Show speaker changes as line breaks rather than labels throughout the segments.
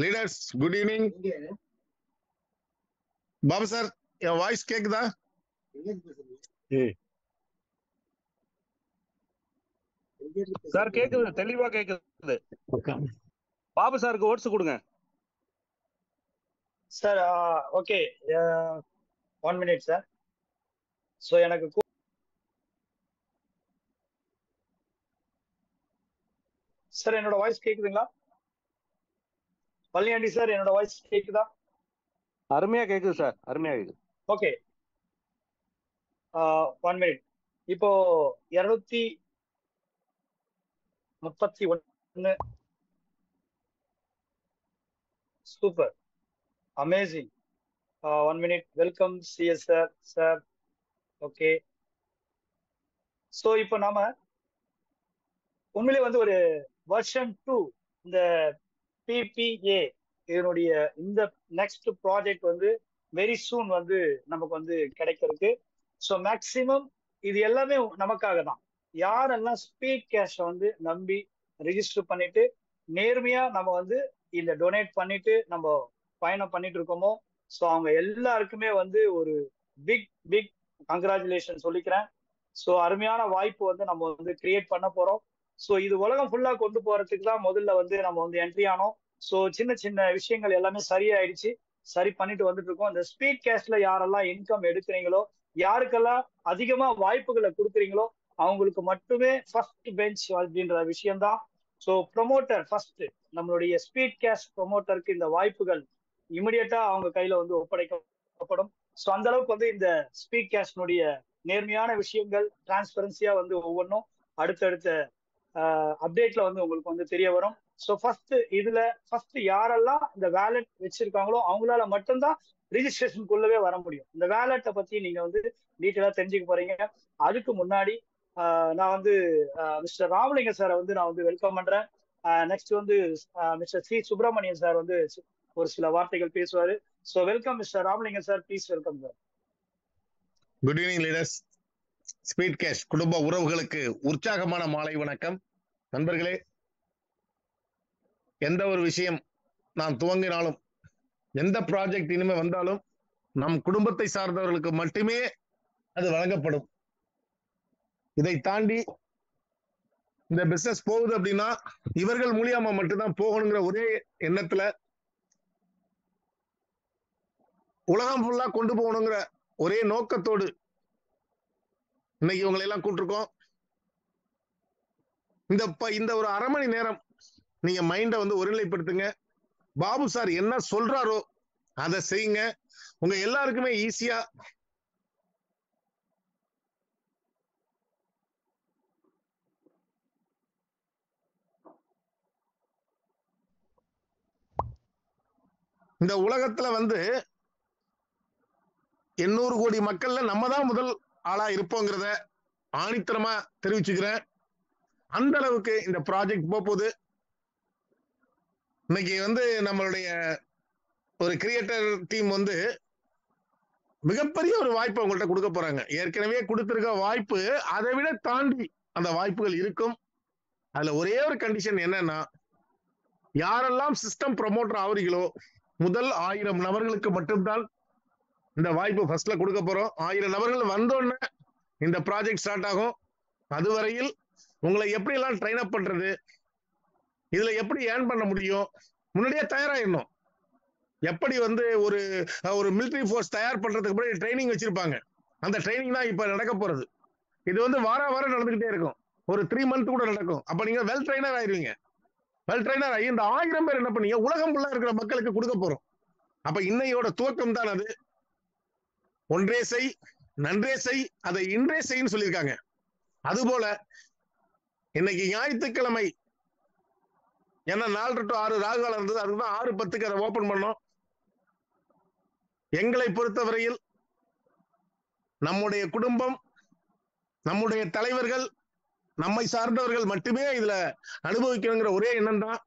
Leaders good evening. Babu sir, என் voice கேக்குதா?
Sir கேக்குது, தெளிவா கேக்குது. பாபு சாருக்கு ஓட்ஸ் கொடுங்க
சார். Okay, 1 minute sir. ஸோ எனக்கு சார் என்னோட வாய்ஸ் கேக்குதுங்களா? பழனியாண்டி சார், என்னோட வாய்ஸ் கேக்குதா?
அருமையா கேக்குது சார், அருமையா கேக்குது.
Okay, 1 minute. இப்போ 231 super, amazing. 1 minute. Welcome CS sir. Okay, so இப்போ நாம உண்மையிலே வந்து ஒரு வெர்ஷன் 2 இந்த பிபிஏ இதனுடைய இந்த நெக்ஸ்ட் ப்ராஜெக்ட் வந்து வெரி சூன் வந்து நமக்கு வந்து கிடைக்கிறதுக்கு. ஸோ மேக்சிமம் இது எல்லாமே நமக்காக தான். யாரெல்லாம் ஸ்பீட் கேஷை வந்து நம்பி ரிஜிஸ்டர் பண்ணிட்டு நேர்மையா நம்ம வந்து இந்த டொனேட் பண்ணிட்டு நம்ம பயணம் பண்ணிட்டு இருக்கோமோ, ஸோ அவங்க எல்லாருக்குமே வந்து ஒரு பிக் பிக் கங்க்ராச்சுலேஷன் சொல்லிக்கிறேன். ஸோ அருமையான வாய்ப்பு வந்து நம்ம வந்து கிரியேட் பண்ண போறோம். ஸோ இது உலகம் ஃபுல்லா கொண்டு போறதுக்கு தான் முதல்ல வந்து நம்ம வந்து என்ட்ரி ஆனோம். ஸோ சின்ன சின்ன விஷயங்கள் எல்லாமே சரியாயிடுச்சு, சரி பண்ணிட்டு வந்துட்டு இருக்கோம். இந்த ஸ்பீட் கேஷ்ல யாரெல்லாம் இன்கம் எடுக்கிறீங்களோ, யாருக்கெல்லாம் அதிகமா வாய்ப்புகளை கொடுக்குறீங்களோ அவங்களுக்கு மட்டுமே ஃபர்ஸ்ட் பெஞ்ச் அப்படின்ற விஷயம்தான். ஸோ ப்ரொமோட்டர் ஃபர்ஸ்ட், நம்மளுடைய ஸ்பீட் கேஷ் ப்ரொமோட்டருக்கு இந்த வாய்ப்புகள் இமிடியட்டா அவங்க கையில வந்து ஒப்படைக்கப்படும். ஸோ அந்த அளவுக்கு வந்து இந்த ஸ்பீட் கேஷ்னுடைய நேர்மையான விஷயங்கள் டிரான்ஸ்பரன்சியா வந்து ஒவ்வொன்றும் அடுத்தடுத்த அப்டேட்ல வந்து உங்களுக்கு வந்து தெரிய வரும். ஸோ ஃபர்ஸ்ட் யாரெல்லாம் இந்த வேலட் வச்சிருக்காங்களோ அவங்களால மட்டும்தான் ரிஜிஸ்ட்ரேஷனுக்குள்ளவே வர முடியும். இந்த வேலட்டை பத்தி நீங்க வந்து டீட்டெயிலா தெரிஞ்சுக்க போறீங்க. அதுக்கு முன்னாடி நான் வந்து மிஸ்டர் ராமலிங்கம் சாரை வந்து நான் வந்து வெல்கம் பண்றேன். நெக்ஸ்ட் வந்து மிஸ்டர் சி சுப்பிரமணியன் சார் வந்து ஒரு சில வார்த்தைகள் பேசுவாரு. So welcome mister Ramalingam sir, please welcome sir.
Good evening leaders. Speed cash குடும்ப உறவுகளுக்கு உற்சாகமான மாலை வணக்கம். நண்பர்களே, எந்த ஒரு விஷயம் நாம் துவங்கினாலும், எந்த ப்ராஜெக்ட் இனிமே வந்தாலும் நம் குடும்பத்தை சார்ந்தவர்களுக்கு மட்டுமே அது வழங்கப்படும். இதை தாண்டி இந்த பிசினஸ் போகுது அப்படின்னா இவர்கள் மூலியமா மட்டும்தான் போகணுங்கிற ஒரே எண்ணத்துல உலகம் ஃபுல்லா கொண்டு போகணுங்கிற ஒரே நோக்கத்தோடு இன்னைக்கு இவங்களை எல்லாம் கூப்பிட்டுருக்கோம். இந்த ஒரு அரை மணி நேரம் நீங்க மைண்டை வந்து ஒருநிலைப்படுத்துங்க. பாபு சார் என்ன சொல்றாரோ அதை செய்யுங்க. உங்க எல்லாருக்குமே ஈஸியா இந்த உலகத்துல வந்து 800 கோடி மக்கள்ல நம்ம தான் முதல் ஆளா இருப்போங்கிறத ஆணித்தரமா தெரிவிச்சுக்கிறேன். அந்த அளவுக்கு இந்த ப்ராஜெக்ட் போகுது. இன்னைக்கு வந்து நம்மளுடைய ஒரு கிரியேட்டர் டீம் வந்து மிகப்பெரிய ஒரு வாய்ப்பை உங்கள்கிட்ட கொடுக்க போறாங்க. ஏற்கனவே கொடுத்திருக்க வாய்ப்பு அதை விட தாண்டி அந்த வாய்ப்புகள் இருக்கும். அதுல ஒரே ஒரு கண்டிஷன் என்னன்னா, யாரெல்லாம் சிஸ்டம் ப்ரமோட்டர் ஆவீங்களோ முதல் 1000 நபர்களுக்கு மட்டும்தான் இந்த வாய்ப்பு ஃபர்ஸ்ட்ல கொடுக்க போறோம். 1000 நபர்கள் வந்தோடனே இந்த ப்ராஜெக்ட் ஸ்டார்ட் ஆகும். அதுவரையில் உங்களை எப்படி எல்லாம் ட்ரெயின் அப் பண்றது, இதுல எப்படி ஏர்ன் பண்ண முடியும், முன்னாடியே தயாராகிடணும். எப்படி வந்து ஒரு மிலிட்டரி ஃபோர்ஸ் தயார் பண்றதுக்கு முன்னாடி ட்ரைனிங் வச்சிருப்பாங்க, அந்த ட்ரைனிங் தான் இப்ப நடக்க போறது. இது வந்து வாரம் நடந்துகிட்டே இருக்கும். ஒரு 3 month கூட நடக்கும். அப்ப நீங்க வெல் ட்ரைனர் ஆயிருவீங்க. வெல் ட்ரைனர் ஆகி இந்த 1000 பேர் என்ன பண்ணீங்க, உலகம் ஃபுல்லா இருக்கிற மக்களுக்கு கொடுக்க போறோம். அப்ப இன்னையோட துவக்கம் தான் அது. ஒன்றே செய், நன்றே செய், அதை இன்றே செய்ன்னு சொல்லியிருக்காங்க. அதுபோல இன்னைக்கு ஞாயிற்றுக்கிழமை ஏன்னா 4 to 6 ராகுகாலம் இருந்தது. அதுதான் 6:10 அதை ஓபன் பண்ணோம். எங்களை பொறுத்தவரையில் நம்முடைய குடும்பம், நம்முடைய தலைவர்கள், நம்மை சார்ந்தவர்கள் மட்டுமே இதுல அனுபவிக்கணுங்கிற ஒரே எண்ணம் தான்.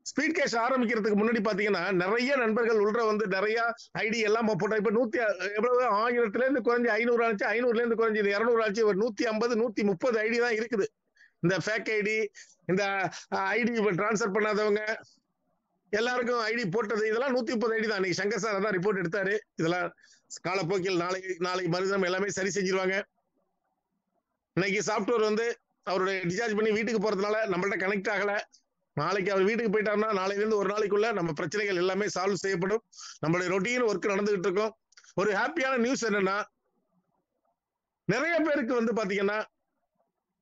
ஸ்பீட் கேஷ் ஆரம்பிக்கிறதுக்கு முன்னாடி பாத்தீங்கன்னா நிறைய நண்பர்கள் உள்ள வந்து நிறைய ஐடி எல்லாம் போட்டோம். இப்ப 1000 இருந்து குறைஞ்சி 500 ஆச்சு, 500 இருந்து குறைஞ்சி 200 ஆச்சு, ஒரு 150 130 ஐடி தான் இருக்குது. இந்த ஃபேக் ஐடி, இந்த ஐடி டிரான்ஸ்ஃபர் பண்ணாதவங்க, எல்லாருக்கும் ஐடி போட்டது இதெல்லாம் 130 ஐடி தான். இன்னைக்கு சங்கர் சார் அதான் ரிப்போர்ட் எடுத்தாரு. இதெல்லாம் காலப்போக்கில் நாளை மறுதினம் எல்லாமே சரி செஞ்சிருவாங்க. இன்னைக்கு சாப்ட்வேர் வந்து அவருடைய டிஸ்சார்ஜ் பண்ணி வீட்டுக்கு போறதுனால நம்மள்ட்ட கனெக்ட் ஆகல. நாளைக்கு அவர் வீட்டுக்கு போயிட்டாருன்னா நாளைல இருந்து ஒரு நாளைக்குள்ள நம்ம பிரச்சனைகள் எல்லாமே சால்வ் செய்யப்படும். நம்மளுடைய ரொட்டீன் ஒர்க் நடந்துகிட்டு இருக்கும். ஒரு ஹாப்பியான நியூஸ் என்னன்னா, நிறைய பேருக்கு வந்து பாத்தீங்கன்னா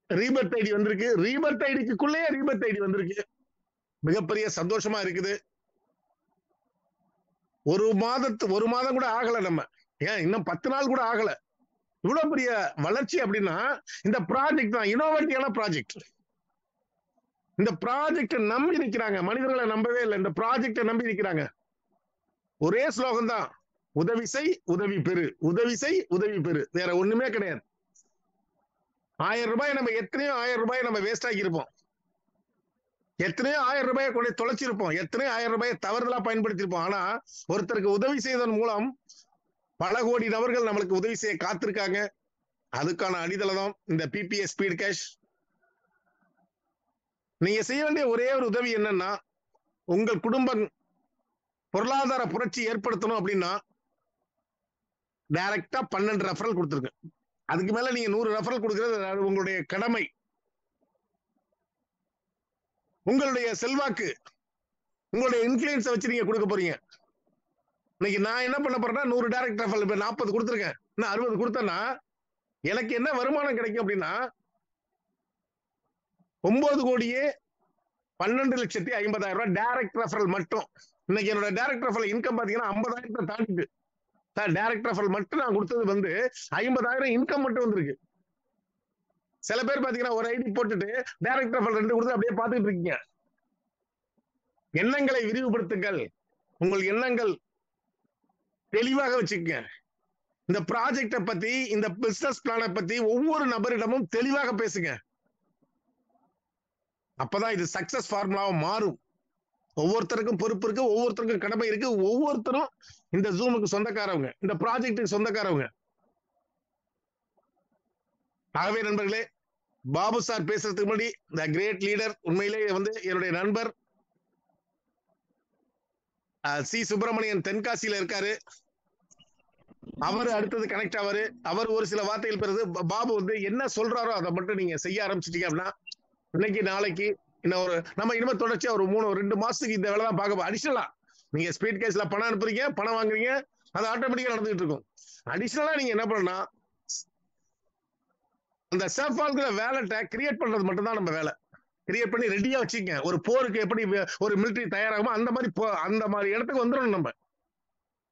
ரீபர்த் ஐடி வந்திருக்கு. ரீபர்த் ஐடிக்குள்ளேயே ரீபர்த் ஐடி வந்திருக்கு. மிகப்பெரிய சந்தோஷமா இருக்குது. ஒரு மாதம் கூட ஆகல. நம்ம ஏன் இன்னும் 10 நாள் கூட ஆகல. இவ்வளவு பெரிய வளர்ச்சி அப்படின்னா இந்த ப்ராஜெக்ட் தான் இனோவேட்டிவான ப்ராஜெக்ட். இந்த ப்ராஜெக்ட் நம்பி நிற்கிறாங்க. மனிதர்களை நம்பவே இல்லை, இந்த ப்ராஜெக்டை நம்பி நிற்கிறாங்க. ஒரே ஸ்லோகம் தான், உதவி செய் உதவி பெறு, உதவி செய் உதவி பெறு. வேற ஒண்ணுமே கிடையாது. 1000 ரூபாய் நம்ம எத்தனையோ 1000 ரூபாய் நம்ம வேஸ்ட் ஆகியிருப்போம். எத்தனையோ 1000 ரூபாயை கொண்டு தொலைச்சிருப்போம். எத்தனையோ 1000 ரூபாயை தவறுதலா பயன்படுத்திருப்போம். ஆனா ஒருத்தருக்கு உதவி செய்வதன் மூலம் பல கோடி நபர்கள் நம்மளுக்கு உதவி செய்ய காத்திருக்காங்க. அதுக்கான அடித்தளம் இந்த பிபிஎஸ் ஸ்பீட் கேஷ். நீங்க செய்ய வேண்டிய ஒரே ஒரு உதவி என்னன்னா, உங்கள் குடும்பம் பொருளாதார புரட்சி ஏற்படுத்தணும் அப்படின்னா டைரக்டா 12 ரெஃபரல் கொடுத்துருங்க. அதுக்கு மேல நீங்க 100 ரெஃபரல் கொடுக்கிறது உங்களுடைய கடமை. உங்களுடைய செல்வாக்கு, உங்களுடைய இன்ஃபுளுன்ஸை வச்சு நீங்க கொடுக்க போறீங்க. இன்னைக்கு நான் என்ன பண்ண போறேன்னா 100 டைரக்ட் ரெஃபரல் இப்ப 40 கொடுத்துருக்கேன். நான் 60 கொடுத்தேன்னா எனக்கு என்ன வருமானம் கிடைக்கும் அப்படின்னா 9,12,50,000 ரூபாய் டைரக்ட் ரெஃபரல் மட்டும். இன்னைக்கு என்னோட டைரக்ட் ரெஃபரல் இன்கம் பாத்தீங்கன்னா 50,000 தாண்டிட்டு. டைரக்ட் ரெஃபரல் மட்டும் நான் கொடுத்தது வந்து 50,000 இன்கம் மட்டும் வந்திருக்கு. சில பேர் பாத்தீங்கன்னா ஒரு ஐடி போட்டுட்டு டைரக்ட் ரெஃபரல் 2 கொடுத்து அப்படியே பாத்துட்டு இருக்கீங்க. எண்ணங்களை விரிவுபடுத்துங்கள். உங்கள் எண்ணங்கள் தெளிவாக வச்சுக்கங்க. இந்த ப்ராஜெக்டை பத்தி, இந்த பிசினஸ் பிளானை பத்தி ஒவ்வொரு நபரிடமும் தெளிவாக பேசுங்க. அப்பதான் இது சக்சஸ் ஃபார்முலாவா மாறும். ஒவ்வொருத்தருக்கும் பொறுப்பு இருக்கு, ஒவ்வொருத்தருக்கும் கடமை இருக்கு. ஒவ்வொருத்தரும் இந்த ஜூமுக்கு சொந்தக்காரவங்க, இந்த ப்ராஜெக்டுக்கு சொந்தக்காரவங்க. ஆகவே நண்பர்களே, பாபு சார் பேசுறதுக்கு முன்னாடி இந்த கிரேட் லீடர், உண்மையிலேயே வந்து என்னுடைய நண்பர் சி சுப்பிரமணியன் தென்காசியில இருக்காரு. அவர் அடுத்தது கனெக்ட் ஆவாரு. அவர் ஒரு சில வார்த்தைகள் பெறுது. பாபு வந்து என்ன சொல்றாரோ அதை மட்டும் நீங்க செய்ய ஆரம்பிச்சிட்டீங்க அப்படின்னா இன்னைக்கு நாளைக்கு இன்னும் நம்ம இனிமே தொடர்ச்சியா ஒரு 2 மாசத்துக்கு இந்த வேலை தான் பார்க்க. அடிஷனலா நீங்க ஸ்பீட் கேஸ்ல பணம் அனுப்புறீங்க, பணம் வாங்குறீங்க, அது ஆட்டோமேட்டிக்கா நடந்துகிட்டு இருக்கும். அடிஷனலா நீங்க என்ன பண்ணா அந்த சேஃபால்குள்ள வேலட்டை கிரியேட் பண்றது மட்டும் தான் நம்ம வேலை. கிரியேட் பண்ணி ரெடியா வச்சுக்க. ஒரு போருக்கு எப்படி ஒரு மிலிட்டரி தயாராகுமோ அந்த மாதிரி இடத்துக்கு வந்துடணும். நம்ம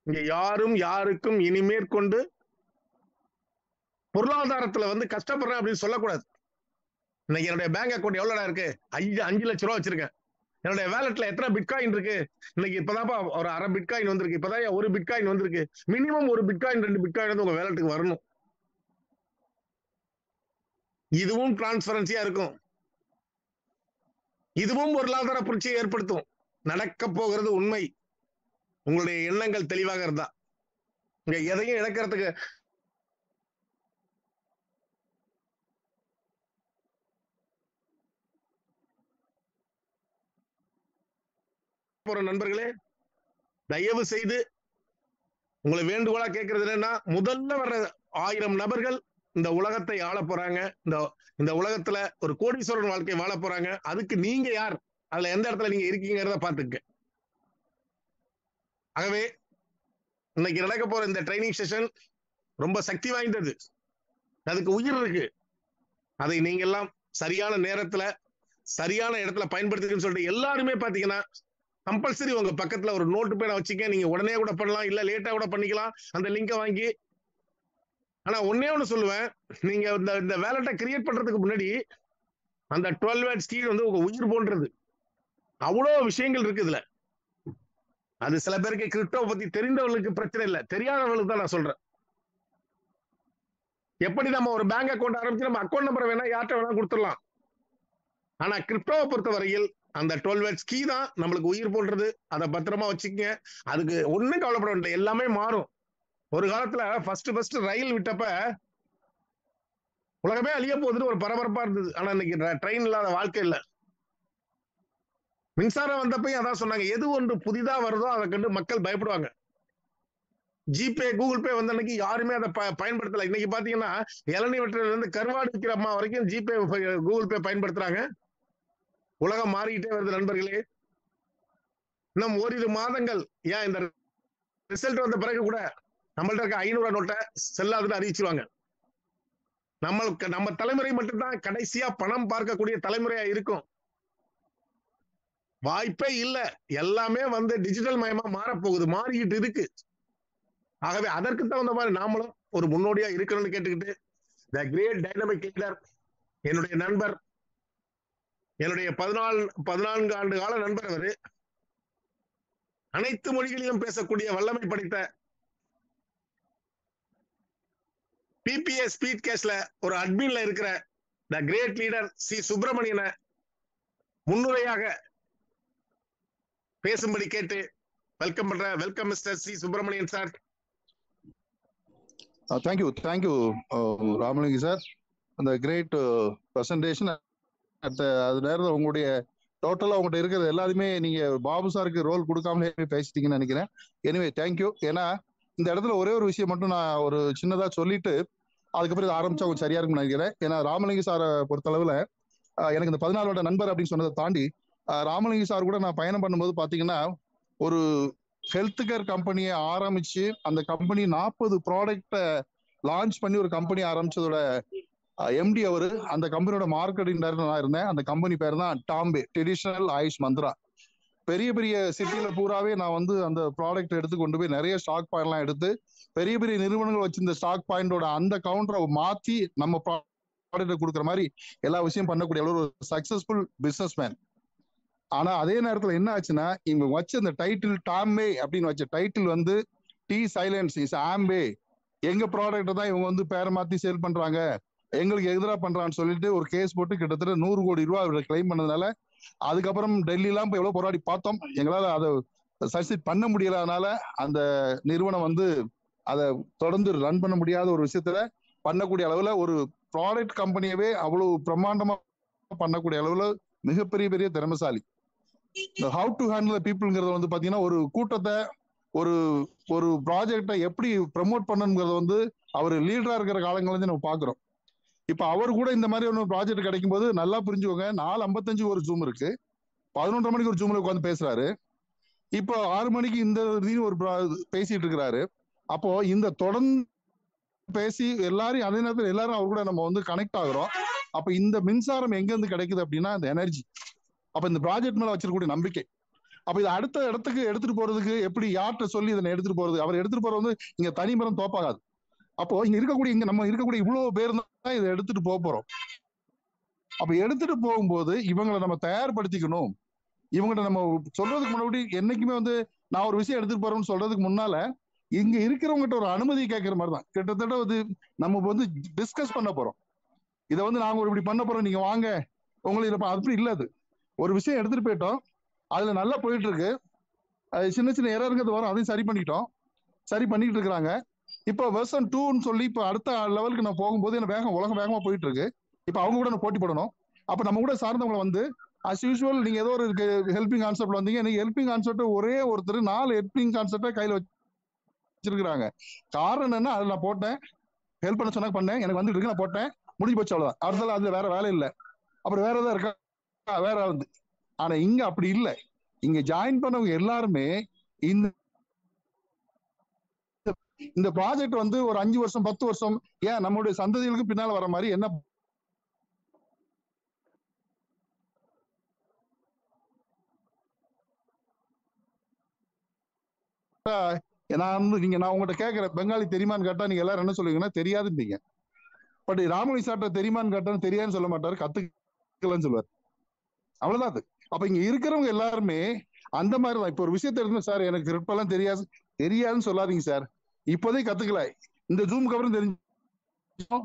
இங்க யாரும் யாருக்கும் இனிமேற்கொண்டு பொருளாதாரத்துல வந்து கஷ்டப்படுறேன் அப்படின்னு சொல்லக்கூடாது. இன்னைக்கு என்னுடைய பேங்க் அக்கௌண்ட் எவ்வளவு இருக்கு? 5 லட்சம் ரூபா வச்சிருக்கேன். என்னுடைய வேலட்ல எத்தனை பிட்காயின் இருக்கு? இன்னைக்கு இப்பதான்ப்பா ஒரு அரை பிட்காயின் வந்திருக்கு. இப்பதான் ஒரு பிட்காயின் வந்திருக்கு. மினிமம் ஒரு பிட்காயின் 2 பிட்காயின் வந்து உங்க வேலட்டுக்கு வரணும். இதுவும் டிரான்ஸ்பரன்சியா இருக்கும். இதுவும் பொருளாதார புரட்சியை ஏற்படுத்தும். நடக்க போகிறது உண்மை. உங்களுடைய எண்ணங்கள் தெளிவாக இருந்தா இங்க எதையும் இழக்கிறதுக்கு போற நண்பர்களே, தயவு செய்து உங்களை வேண்டுகோளா கேட்கறது என்னன்னா, முதல்ல வர்ற 1000 நபர்கள் இந்த உலகத்தை ஆள போறாங்க. இந்த உலகத்துல ஒரு கோடீஸ்வரன் வாழ்க்கை வாழ போறாங்க. அதுக்கு நீங்க யார், அதுல எந்த இடத்துல நீங்க இருக்கீங்கிறத பாத்துக்க. ஆகவே இன்னைக்கு நடக்க போற இந்த ட்ரைனிங் செஷன் ரொம்ப சக்தி வாய்ந்தது. அதுக்கு உயிர் இருக்கு. அதை நீங்க எல்லாம் சரியான நேரத்துல சரியான இடத்துல பயன்படுத்துக்குன்னு சொல்லிட்டு எல்லாருமே பாத்தீங்கன்னா கம்பல்சரி உங்க பக்கத்துல ஒரு நோட்டு பேனை வச்சுக்க. நீங்க உடனே கூட பண்ணலாம், இல்ல லேட்டா கூட பண்ணிக்கலாம் அந்த லிங்கை வாங்கி. ஆனா ஒன்னே ஒண்ணு சொல்லுவேன், நீங்க இந்த வேலட்டை கிரியேட் பண்றதுக்கு முன்னாடி அந்த 12 வேர்ட் ஸ்கீம் வந்து உங்க உயிர் போன்றது. அவ்வளவு விஷயங்கள் இருக்கு இதுல. அது சில பேருக்கு கிரிப்டோ பத்தி தெரிந்தவர்களுக்கு பிரச்சனை இல்லை, தெரியாதவர்களுக்கு தான் நான் சொல்றேன். எப்படி நம்ம ஒரு பேங்க் அக்கௌண்ட் ஆரம்பிச்சு நம்ம அக்கௌண்ட் நம்பர் வேணா யார்கிட்ட வேணா கொடுத்துடலாம். ஆனா கிரிப்டோவை பொறுத்த வரையில் அந்த 12 வேர்ட்ஸ் கீ தான் நம்மளுக்கு உயிர் போடுறது. அதை பத்திரமா வச்சுக்கங்க. அதுக்கு ஒண்ணும் கவலைப்பட வேண்டாம், எல்லாமே மாறும். ஒரு காலத்துல ஃபர்ஸ்ட் ரயில் விட்டப்ப உலகமே அழிய போகுதுன்னு ஒரு பரபரப்பா இருந்தது. ஆனா இன்னைக்கு ட்ரெயின் இல்லாத வாழ்க்கை இல்லை. மின்சாரம் வந்தப்பையும் அதான் சொன்னாங்க, எது ஒன்று புதிதா வருதோ அதை கண்டு மக்கள் பயப்படுவாங்க. ஜிபே, கூகுள் பே வந்த அன்னைக்கு யாருமே அதை பயன்படுத்தல. இன்னைக்கு பாத்தீங்கன்னா இளநீ வெட்டுறதுல இருந்து கருவாடு விற்கிற அம்மா வரைக்கும் ஜிபே, கூகுள் பே பயன்படுத்துறாங்க. உலகம் மாறிக்கிட்டே வருது நண்பர்களே. இன்னும் ஓரிரு மாதங்கள், ஏன் இந்த ரிசல்ட் வந்த பிறகு கூட நம்மள்ட்ட இருக்க 500 நோட்டை செல்லாதுன்னு அறிவிச்சிருவாங்க. நம்ம தலைமுறை மட்டும்தான் கடைசியா பணம் பார்க்கக்கூடிய தலைமுறையா இருக்கும். வாய்ப்பே இல்ல. எல்லாமே வந்து டிஜிட்டல் மயமா மாறப்போகுது, மாறிக்கிட்டு இருக்கு. ஆகவே அதற்கு தகுந்த மாதிரி நாமளும் ஒரு முன்னோடியா இருக்கணும்னு கேட்டுக்கிட்டு, த கிரேட் டைனமிக் லீடர், என்னுடைய நண்பர், என்னுடைய 14 ஆண்டு கால நண்பர் அவரு, அனைத்து மொழிகளிலும் பேசக்கூடிய வல்லமை படைத்த PPA ஸ்பீட் கேஸ்ட்ல ஒரு அட்மின்ல இருக்கிற த கிரேட் லீடர் சி சுப்பிரமணியனை முன்னுரையாக பேசும்படி கேட்டு வெல்கம் பண்றேன். Welcome mister C Subramanian sir.
Thank you Ramalinga sir. அந்த கிரேட் ப்ரெசன்டேஷன். அது நேரத்தில் உங்களுடைய டோட்டலா உங்கள்கிட்ட இருக்கிறது எல்லாருமே நீங்க பாபு சாருக்கு ரோல் கொடுக்காமலே பேசிட்டீங்கன்னு நினைக்கிறேன். Anyway thank you. ஏன்னா இந்த இடத்துல ஒரே ஒரு விஷயம் மட்டும் நான் ஒரு சின்னதா சொல்லிட்டு அதுக்கப்புறம் இதை ஆரம்பிச்சா கொஞ்சம் சரியா இருக்கும்னு நினைக்கிறேன். ஏன்னா ராமலிங்க சாரை பொறுத்தளவுல எனக்கு இந்த 14 வருட நண்பர் அப்படின்னு சொன்னதை தாண்டி ராமலிங்க சார் கூட நான் பயணம் பண்ணும்போது பாத்தீங்கன்னா ஒரு ஹெல்த் கேர் கம்பெனியை ஆரம்பிச்சு அந்த கம்பெனி 40 ப்ராடக்டை லான்ச் பண்ணி ஒரு கம்பெனி ஆரம்பிச்சதோட MD அவரு. அந்த கம்பெனியோட மார்க்கெட்டிங் டைரக்டர் நான் இருந்தேன். அந்த கம்பெனி பேர் தான் டாம்பே, ட்ரெடிஷனல் ஆயுஷ் மந்த்ரா. பெரிய பெரிய சிட்டியில பூராவே நான் வந்து அந்த ப்ராடக்ட் எடுத்து கொண்டு போய் நிறைய ஸ்டாக் பாயிண்ட்லாம் எடுத்து பெரிய பெரிய நிறுவனங்கள் வச்சிருந்த ஸ்டாக் பாயிண்டோட அந்த கவுண்டரை மாத்தி நம்ம ப்ராடக்ட் கொடுக்குற மாதிரி எல்லா விஷயம் பண்ணக்கூடிய ஒரு சக்சஸ்ஃபுல் பிசினஸ் மேன். ஆனா அதே நேரத்துல என்ன ஆச்சுன்னா, இவங்க வச்ச இந்த டைட்டில் டாம்பே அப்படின்னு வச்ச டைட்டில் வந்து டி சைலன்ஸ் இஸ் ஆம்பே. எங்க ப்ராடக்ட் தான் இவங்க வந்து பேரை மாத்தி சேல் பண்றாங்க, எங்களுக்கு எதிராக பண்றான்னு சொல்லிட்டு ஒரு கேஸ் போட்டு கிட்டத்தட்ட 100 கோடி ரூபாய் அவரை கிளைம் பண்ணதுனால அதுக்கப்புறம் டெல்லிலாம் போய் எவ்வளவு போராடி பார்த்தோம், எங்களால அதை சக்சீட் பண்ண முடியல. அதனால அந்த நிறுவனம் வந்து அதை தொடர்ந்து ரன் பண்ண முடியாத ஒரு விஷயத்துல பண்ணக்கூடிய அளவுல ஒரு ப்ராடக்ட் கம்பெனியவே அவ்வளவு பிரம்மாண்டமா பண்ணக்கூடிய அளவுல மிகப்பெரிய பெரிய திறமைசாலி. இந்த ஹவு டு ஹேண்டில் பீப்புள்ங்கிறத வந்து பாத்தீங்கன்னா ஒரு கூட்டத்தை ஒரு ஒரு ப்ராஜெக்டை எப்படி ப்ரமோட் பண்ணணுங்கிறத வந்து அவர் லீடரா இருக்கிற காலங்கள்ல நம்ம பாக்குறோம். இப்ப அவர் கூட இந்த மாதிரி ஒரு ப்ராஜெக்ட் கிடைக்கும் போது நல்லா புரிஞ்சுக்கோங்க, 4:55 ஒரு ஜூம் இருக்கு, 11:30 மணிக்கு ஒரு ஜூம்ல உட்காந்து பேசுறாரு, இப்போ 6 மணிக்கு இந்த ஒரு பேசிட்டு இருக்கிறாரு. அப்போ இந்த தொடர்ந்து பேசி எல்லாரையும் அதே நேரத்தில் எல்லாரும் அவர் கூட நம்ம வந்து கனெக்ட் ஆகுறோம். அப்ப இந்த மின்சாரம் எங்க இருந்து கிடைக்குது அப்படின்னா இந்த எனர்ஜி. அப்ப இந்த ப்ராஜெக்ட் மேல வச்சிருக்கக்கூடிய நம்பிக்கை. அப்ப இது அடுத்த இடத்துக்கு எடுத்துட்டு போறதுக்கு எப்படி யார்கிட்ட சொல்லி இதனை எடுத்துட்டு போறது, அவர் எடுத்துட்டு போறது வந்து இங்க தனி மரம் தோப்பாகாது. அப்போ இங்க நம்ம இருக்கக்கூடிய இவ்வளவு பேர் தான் இதை எடுத்துட்டு போறோம். அப்ப எடுத்துட்டு போகும்போது இவங்களை நம்ம தயார்படுத்திக்கணும். இவங்ககிட்ட நம்ம சொல்றதுக்கு முன்னாடி என்னைக்குமே வந்து நான் ஒரு விஷயம் எடுத்துட்டு போறோம்னு சொல்றதுக்கு முன்னால இங்க இருக்கிறவங்ககிட்ட ஒரு அனுமதி கேட்கிற மாதிரி தான். கிட்டத்தட்ட வந்து நம்ம வந்து டிஸ்கஸ் பண்ண போறோம். இதை வந்து நாங்க ஒரு இப்படி பண்ண போறோம், நீங்க வாங்க உங்களுக்கு அப்படி இல்ல. அது ஒரு விஷயம் எடுத்துட்டு போயிட்டோம், அதுல நல்லா போயிட்டு இருக்கு, அது சின்ன சின்ன எரருங்கிறது வரும், அதையும் சரி பண்ணிக்கிட்டோம், சரி பண்ணிட்டு இருக்கிறாங்க. இப்போ வெர்ஷன் 2ன்னு சொல்லி இப்போ அடுத்த லெவலுக்கு நான் போகும்போது என்ன உலகம் வேகமா போயிட்டு இருக்கு. இப்போ அவங்க கூட போட்டி போடணும். அப்ப நம்ம கூட சார்ந்தவங்களை வந்து அஸ் யூஸ்வல் நீங்க ஏதோ ஒரு ஹெல்பிங் கான்செப்ட்ல வந்தீங்க, நீங்க ஹெல்பிங் கான்செப்ட் ஒரே ஒருத்தர் 4 ஹெல்பிங் கான்செப்டை கையில வச்சிருக்காங்க. காரணம் என்னன்னா, அதுல நான் போட்டேன், ஹெல்ப் பண்ண சொன்னா பண்ணேன், எனக்கு வந்துட்டு இருக்கு, நான் போட்டேன், முடிஞ்சு போச்சு, அவ்வளவுதான். அடுத்த அதுல வேற வேலை இல்லை, அப்புறம் வேற ஏதாவது இருக்கா, வேற வந்து. ஆனா இங்க அப்படி இல்லை. இங்க ஜாயின் பண்ணவங்க எல்லாருமே இந்த ப்ராஜெக்ட் வந்து ஒரு 5 வருஷம் 10 வருஷம் ஏன் நம்மளுடைய சந்ததிகளுக்கு பின்னால வர மாதிரி என்ன நான் உங்கள்கிட்ட கேட்கிறேன், பெங்காலி தெரியுமான்னு கேட்டா நீங்க எல்லாரும் என்ன சொல்லுவீங்கன்னா தெரியாதுன்றீங்க. பட் ராமலிங்க சார்ட்ட தெரியுமான்னு கேட்டா தெரியாதுன்னு சொல்ல மாட்டாரு, கத்துக்கலன்னு சொல்லுவார். அவ்வளவுதான் அது. அப்ப இங்க இருக்கிறவங்க எல்லாருமே அந்த மாதிரிதான். இப்ப ஒரு விஷயத்த எடுத்து சார் எனக்கு ரெப்பெல்லாம் தெரியாதுன்னு சொல்லாதீங்க சார், இப்போதே கத்துக்கல, இந்த ஜூமுக்கு அப்புறம் தெரிஞ்சுக்கோம்,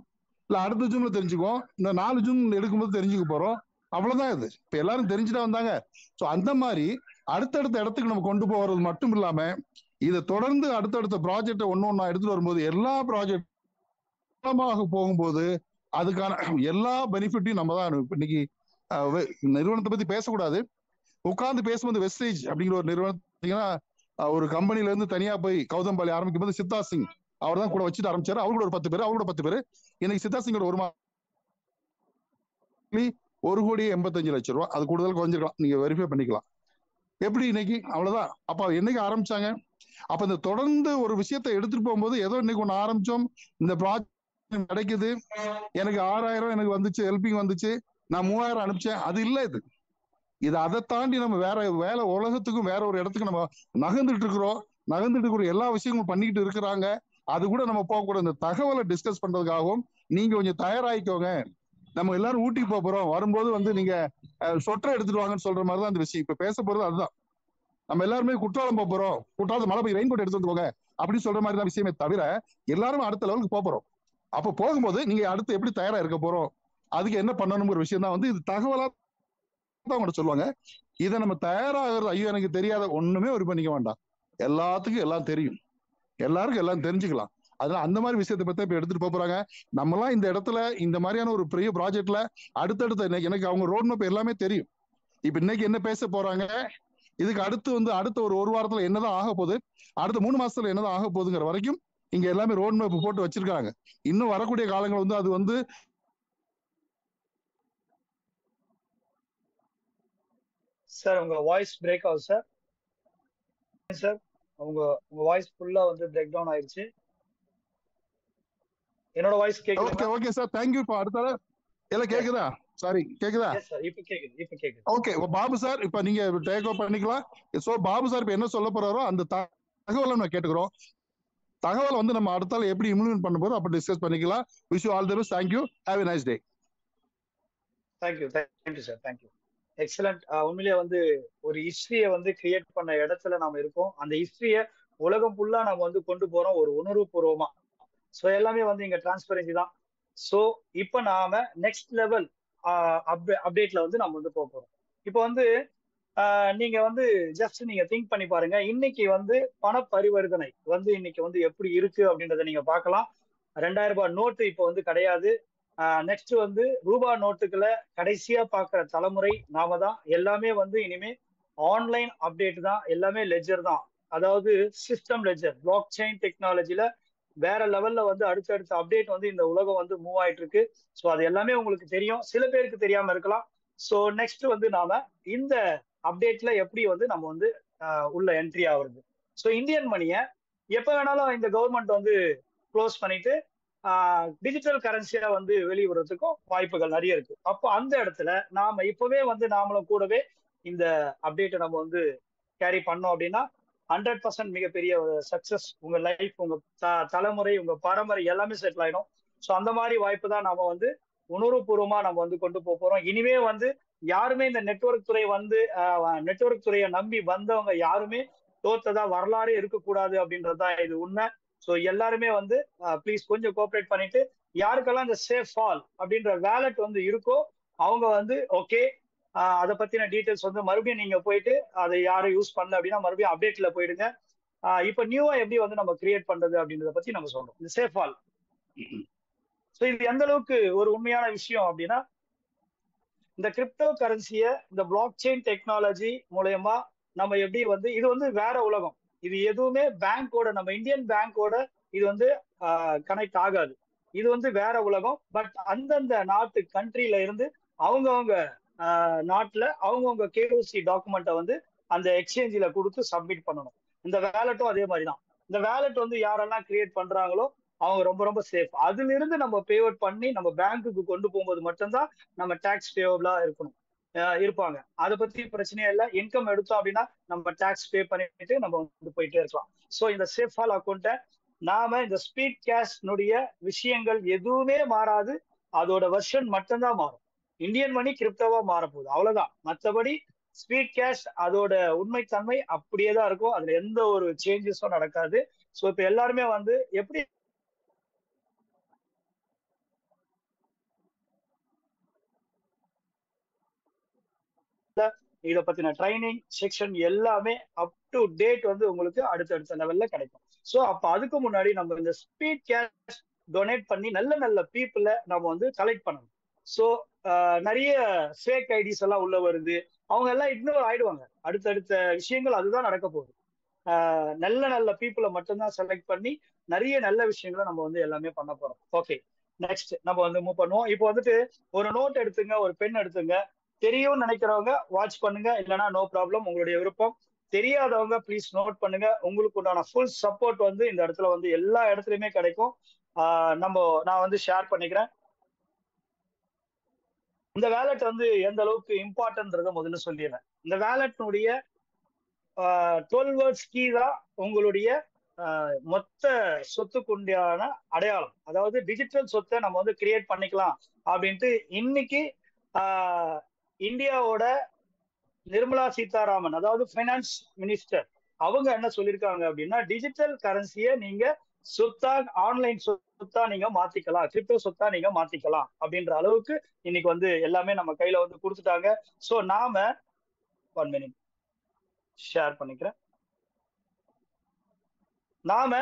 இல்ல அடுத்த ஜூம்ல தெரிஞ்சுக்கோம், இந்த 4 ஜூம் எடுக்கும்போது தெரிஞ்சுக்க போறோம், அவ்வளவுதான் இது. இப்ப எல்லாரும் தெரிஞ்சுட்டா வந்தாங்க. சோ அந்த மாதிரி அடுத்தடுத்த இடத்துக்கு நம்ம கொண்டு போறது மட்டும் இல்லாம இதை தொடர்ந்து அடுத்தடுத்த ப்ராஜெக்டை ஒன்னொன்னா எடுத்துட்டு வரும்போது எல்லா ப்ராஜெக்ட் போகும்போது அதுக்கான எல்லா பெனிஃபிட்டையும் நம்ம தான். இன்னைக்கு நிறுவனத்தை பத்தி பேசக்கூடாது, உட்கார்ந்து பேசும்போது வெஸ்டேஜ் அப்படிங்கிற ஒரு நிறுவனம் ஒரு கம்பெனில இருந்து தனியா போய் கௌதம்பாளி ஆரம்பிக்கும் போது சித்தா சிங் அவர் தான் கூட வச்சுட்டு ஆரம்பிச்சாரு. அவங்களோட ஒரு 10 பேர், அவங்களோட 10 பேர். இன்னைக்கு சித்தா சிங்கோட 1,85,00,000 ரூபாய். அது கூடுதல் குறைஞ்சிருக்கலாம், நீங்க வெரிஃபை பண்ணிக்கலாம். எப்படி இன்னைக்கு அவ்வளவுதான். அப்ப என்னைக்கு ஆரம்பிச்சாங்க? அப்ப இந்த தொடர்ந்து ஒரு விஷயத்தை எடுத்துட்டு போகும்போது ஏதோ இன்னைக்கு ஒண்ணு ஆரம்பிச்சோம், இந்த ப்ராஜெக்ட் கிடைக்குது, எனக்கு 6,000 எனக்கு வந்துச்சு, ஹெல்பிங் வந்துச்சு, நான் 3,000 அனுப்பிச்சேன், அது இல்ல. இது அதை தாண்டி நம்ம வேலை உலகத்துக்கும் வேற ஒரு இடத்துக்கு நம்ம நகர்ந்துட்டு இருக்கிற எல்லா விஷயங்களும் பண்ணிட்டு இருக்கிறாங்க. அது கூட நம்ம போகக்கூடாது. இந்த தகவலை டிஸ்கஸ் பண்றதுக்காகவும் நீங்க கொஞ்சம் தயாராகிக்கோங்க. நம்ம எல்லாரும் ஊட்டிக்கு போறோம், வரும்போது நீங்க சொட்டரை எடுத்துட்டு வாங்கன்னு சொல்ற மாதிரிதான் அந்த விஷயம். இப்ப பேச போறது அதுதான். நம்ம எல்லாருமே குற்றாலம் போறோம், குற்றாலத்து மழை பெய்ய ரெயின் கோட் எடுத்து போங்க அப்படின்னு சொல்ற மாதிரி தான் விஷயமே தவிர எல்லாரும் அடுத்த லெவலுக்கு போறோம். அப்ப போகும்போது நீங்க அடுத்து எப்படி தயாரா இருக்க போறோம், அதுக்கு என்ன பண்ணணுங்கிற விஷயம் தான் இது தகவலா அவங்க சொல்லுவாங்க. இதை நம்ம தயாராகிறது, ஐயோ எனக்கு தெரியாத ஒண்ணுமே ஒரு பண்ணிக்க வேண்டாம், எல்லாத்துக்கும் எல்லாம் தெரியும், எல்லாருக்கும் எல்லாம் தெரிஞ்சுக்கலாம். அதனால அந்த மாதிரி விஷயத்தை பத்தி இப்ப எடுத்துட்டு போறாங்க. நம்மலாம் இந்த இடத்துல இந்த மாதிரியான ஒரு பெரிய ப்ராஜெக்ட்ல அடுத்தடுத்த எனக்கு அவங்க ரோட் மேப் எல்லாமே தெரியும். இப்ப இன்னைக்கு என்ன பேச போறாங்க, இதுக்கு அடுத்த ஒரு வாரத்துல என்னதான் ஆக போகுது, அடுத்த 3 மாசத்துல என்னதான் ஆக போகுதுங்கிற வரைக்கும் இங்க எல்லாமே ரோட் மேப் போட்டு வச்சிருக்காங்க. இன்னும் வரக்கூடிய காலங்கள் அது
சார் உங்க வாய்ஸ் பிரேக் ஆகுது சார். சார் உங்க வாய்ஸ் ஃபுல்லா பிரேக் டவுன் ஆயிருச்சு. என்னோட வாய்ஸ் கேக்குதா?
Okay okay sir, thank you. இப்ப அடுத்த எல்லாம் கேக்குதா? சாரி, கேக்குதா?
எஸ் சார், இப்ப கேக்குது.
ஓகே பாபு சார், இப்ப நீங்க டேக் ஓவர் பண்ணிக்கலாம். சோ பாபு சார் இப்ப என்ன சொல்ல போறாரோ அந்த தகவலை நம்ம கேட்டுக்கிறோம். தகவலை நம்ம அடுத்தால எப்படி இம்ப்ளிமெண்ட் பண்ண போறோம் அப்ப டிஸ்கஸ் பண்ணிக்கலாம். Wish you all the best. Thank you. Have a nice day.
Thank you sir, thank you. Excellent. உண்மையிலேயே ஒரு ஹிஸ்டரியை கிரியேட் பண்ண இடத்துல நாம இருக்கோம். அந்த ஹிஸ்டரியை உலகம் ஃபுல்லா நம்ம கொண்டு போறோம் ஒரு உணர்வுபூர்வமா. ஸோ எல்லாமே இங்க டிரான்ஸ்பரன்சி தான். ஸோ இப்போ நாம நெக்ஸ்ட் லெவல் அப்டேட்ல நம்ம போக போறோம். இப்போ நீங்க ஜஸ்ட் நீங்க திங்க் பண்ணி பாருங்க. இன்னைக்கு பண பரிவர்த்தனை இன்னைக்கு எப்படி இருக்கு அப்படின்றத நீங்க பார்க்கலாம். 2000 ரூபாய் நோட்டு இப்போ கிடையாது. நெக்ஸ்ட் ரூபா நோட்டுகளை கடைசியா பாக்குற தலைமுறை நாம தான். எல்லாமே இனிமே ஆன்லைன் அப்டேட் தான், எல்லாமே லெட்ஜர் தான். அதாவது சிஸ்டம் லெட்ஜர், பிளாக் செயின் டெக்னாலஜில வேற லெவல்ல அடுத்தடுத்த அப்டேட் இந்த உலகம் மூவ் ஆயிட்டு இருக்கு. ஸோ அது எல்லாமே உங்களுக்கு தெரியும், சில பேருக்கு தெரியாம இருக்கலாம். ஸோ நெக்ஸ்ட் நாம இந்த அப்டேட்ல எப்படி நம்ம உள்ள என்ட்ரி ஆகுறது. ஸோ இந்தியன் மணியை எப்ப வேணாலும் இந்த கவர்மெண்ட் க்ளோஸ் பண்ணிட்டு டிஜிட்டல் கரன்சியா வெளியிடுறதுக்கும் வாய்ப்புகள் நிறைய இருக்கு. அப்போ அந்த இடத்துல நாம இப்பவே நாமளும் கூடவே இந்த அப்டேட்டை நம்ம கேரி பண்ணோம் அப்படின்னா 100% மிகப்பெரிய சக்சஸ். உங்க லைஃப், உங்க தலைமுறை, உங்க பரம்பரை எல்லாமே செட்டில் ஆயிடும். ஸோ அந்த மாதிரி வாய்ப்பு தான் நாம உணர்வுபூர்வமா நம்ம கொண்டு போறோம். இனிமே யாருமே இந்த நெட்வொர்க் துறை நெட்வொர்க் துறையை நம்பி வந்தவங்க யாருமே தோத்ததா வரலாறே இருக்கக்கூடாது அப்படின்றதுதான் இது உண்மை. ஸோ எல்லாருமே ப்ளீஸ் கொஞ்சம் கோஆப்ரேட் பண்ணிட்டு, யாருக்கெல்லாம் இந்த சேஃப் ஃபால் அப்படின்ற வேலட் இருக்கோ அவங்க ஓகே அதை பத்தின டீட்டெயில்ஸ் மறுபடியும் நீங்க போயிட்டு அதை யாரும் யூஸ் பண்ணல அப்படின்னா மறுபடியும் அப்டேட்ல போயிடுங்க. இப்ப நியூவா எப்படி நம்ம கிரியேட் பண்றது அப்படின்றத பத்தி நம்ம சொல்றோம், இந்த சேஃப் ஃபால். ஸோ இது எந்த அளவுக்கு ஒரு உண்மையான விஷயம் அப்படின்னா, இந்த கிரிப்டோ கரன்சியை இந்த பிளாக் செயின் டெக்னாலஜி மூலயமா நம்ம எப்படி இது வேற உலகம். இது எதுவுமே பேங்கோட, நம்ம இந்தியன் பேங்கோட இது கனெக்ட் ஆகாது. இது வேற உலகம். பட் அந்தந்த நாட்டு கண்ட்ரில இருந்து அவங்கவுங்க நாட்டுல அவங்கவுங்க கேஓசி டாக்குமெண்ட்டை அந்த எக்ஸ்சேஞ்சில கொடுத்து சப்மிட் பண்ணணும். இந்த வேலட்டும் அதே மாதிரிதான். இந்த வேலட் யாரெல்லாம் கிரியேட் பண்றாங்களோ அவங்க ரொம்ப ரொம்ப சேஃப். அதுல இருந்து நம்ம பேஅவுட் பண்ணி நம்ம பேங்க்குக்கு கொண்டு போகும்போது மட்டும்தான் நம்ம டாக்ஸ் பேவபிளா இருப்பாங்க. அதை பத்தி பிரச்சனையே இல்லை. இன்கம் எடுத்தோம் அப்படின்னா நம்ம டாக்ஸ் பே பண்ணிட்டு நம்ம போயிட்டே இருக்கலாம். ஸோ இந்த சேஃப் ஃபால் அக்கௌண்ட்டை நாம இந்த ஸ்பீட் கேஷ்னுடைய விஷயங்கள் எதுவுமே மாறாது, அதோட வெர்ஷன் மட்டும்தான் மாறும். இந்தியன் மணி கிரிப்டோவா மாறப்போகுது, அவ்வளவுதான். மற்றபடி ஸ்பீட் கேஷ் அதோட உண்மைத்தன்மை அப்படியே தான் இருக்கும், அதுல எந்த ஒரு சேஞ்சஸும் நடக்காது. ஸோ இப்ப எல்லாருமே எப்படி இதை பத்தின ட்ரைனிங் செக்ஷன் எல்லாமே அப் டு டேட் உங்களுக்கு அடுத்தடுத்த லெவல்ல கிடைக்கும். ஸோ அப்ப அதுக்கு முன்னாடி நம்ம இந்த ஸ்பீட் கேஷ் டொனேட் பண்ணி நல்ல நல்ல பீப்புளை நம்ம கலெக்ட் பண்ணணும். ஸோ நிறைய ஃபேக் ஐடிஸ் எல்லாம் உள்ள வருது. அவங்க எல்லாம் இக்னோர் ஆயிடுவாங்க. அடுத்தடுத்த விஷயங்கள் அதுதான் நடக்க போகுது. நல்ல நல்ல பீப்புளை மட்டும்தான் செலக்ட் பண்ணி நிறைய நல்ல விஷயங்களை நம்ம வந்து எல்லாமே பண்ண போறோம். ஓகே, நெக்ஸ்ட் நம்ம வந்து மூவ் பண்ணுவோம். இப்போ வந்துட்டு ஒரு நோட் எடுத்துங்க, ஒரு பென் எடுத்துங்க. தெரியும்னு நினைக்கிறவங்க வாட்ச் பண்ணுங்க, இல்லைன்னா நோ ப்ராப்ளம், உங்களுடைய விருப்பம். தெரியாதவங்க ப்ளீஸ் நோட் பண்ணுங்க. உங்களுக்கு உண்டான ஃபுல் சப்போர்ட் வந்து இந்த இடத்துல வந்து எல்லா இடத்துலயுமே கிடைக்கும். நான் வந்து ஷேர் பண்ணிக்கிறேன். இந்த வேலட் வந்து எந்த அளவுக்கு இம்பார்ட்டன்ட்ன்றதை முதல்ல சொல்லிடுறேன். இந்த வேலட்னுடைய 12 வேர்ட்ஸ் கீ தான் உங்களுடைய மொத்த சொத்துக்கு உண்டான அடையாளம். அதாவது டிஜிட்டல் சொத்தை நம்ம வந்து கிரியேட் பண்ணிக்கலாம் அப்படின்ட்டு இன்னைக்கு இந்தியாவோட நிர்மலா சீதாராமன், அதாவது ஃபைனான்ஸ் மினிஸ்டர், அவங்க என்ன சொல்லியிருக்காங்க அப்படின்னா, டிஜிட்டல் கரன்சியை நீங்க சொத்தா, ஆன்லைன் சொத்தா நீங்க மாத்திக்கலாம், கிரிப்டோ சொத்தா நீங்க மாத்திக்கலாம் அப்படின்ற அளவுக்கு இன்னைக்கு வந்து எல்லாமே நம்ம கையில வந்து கொடுத்துட்டாங்க. ஸோ நாம 1 மினிட் ஷேர் பண்ணிக்கிறேன். நாம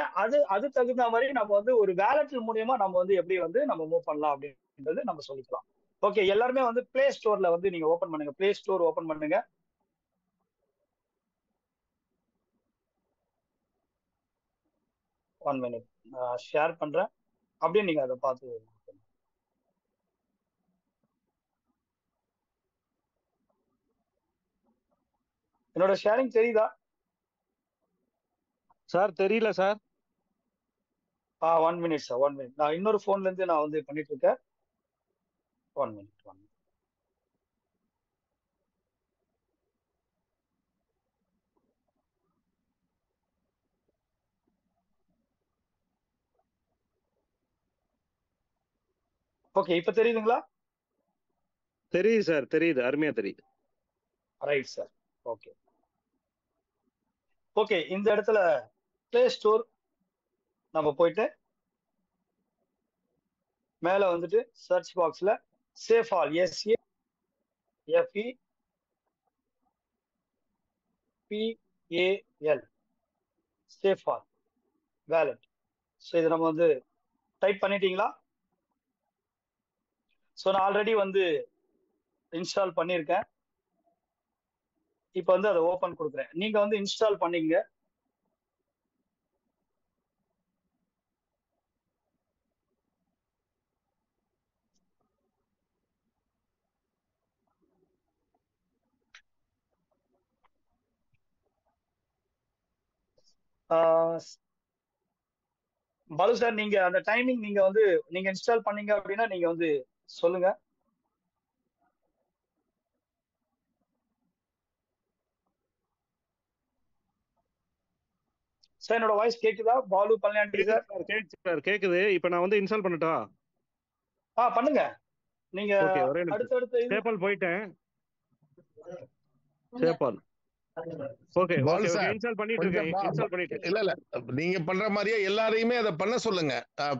அது தகுந்த மாதிரி நம்ம வந்து ஒரு வேலட் மூலியமா நம்ம வந்து எப்படி வந்து நம்ம மூவ் பண்ணலாம் அப்படின்றது நம்ம சொல்லிக்கலாம். ஓகே, எல்லாருமே வந்து பிளே ஸ்டோர்ல வந்து நீங்க ஓபன் பண்ணுங்க. பிளே ஸ்டோர் ஓபன் பண்ணுங்க. ஒன் மினிட் ஷேர் பண்றேன், அப்படியே நீங்க அதை பார்த்து. என்னோட ஷேரிங் தெரியுதா
சார்? தெரியல சார்.
1 minute sir, 1 minute. நான் இன்னொரு போன்ல இருந்து நான் வந்து பண்ணிட்டு இருக்கேன். 1 மினிட். ஓகே, இப்ப தெரியுதுங்களா?
தெரியுது சார், தெரியுது, அருமையா தெரியுது.
Right sir. ஓகே ஓகே, இந்த இடத்துல பிளே ஸ்டோர் நம்ம போயிட்டு மேல வந்துட்டு சர்ச் பாக்ஸ்ல Safal, SAFEPAL, Safal wallet. So இதை நம்ம வந்து டைப் பண்ணிட்டீங்களா? ஸோ நான் ஆல்ரெடி வந்து இன்ஸ்டால் பண்ணியிருக்கேன். இப்போ வந்து அதை ஓப்பன் கொடுக்குறேன். நீங்க வந்து இன்ஸ்டால் பண்ணீங்க. பாலு சார், நீங்க அந்த டைமிங் நீங்க வந்து நீங்க இன்ஸ்டால் பண்ணீங்க அப்படின்னா நீங்க வந்து சொல்லுங்க. சார் என்னோட வாய்ஸ் கேக்குதா? பாலு பழனியாண்டி சார்.
கேக்குது சார், கேக்குது. இப்போ நான் வந்து இன்ஸ்டால் பண்ணட்டா?
பண்ணுங்க. நீங்க
அடுத்தடுத்து சேபால் போயிட்டேன். சேபால். ஓகே ஓகே, இன்ஸ்டால் பண்ணிட்டு இருக்கேன். இன்ஸ்டால் பண்ணிட்டு
இல்ல நீங்க பண்ற மாதிரியே எல்லாரையுமே அதை பண்ண சொல்லுங்க.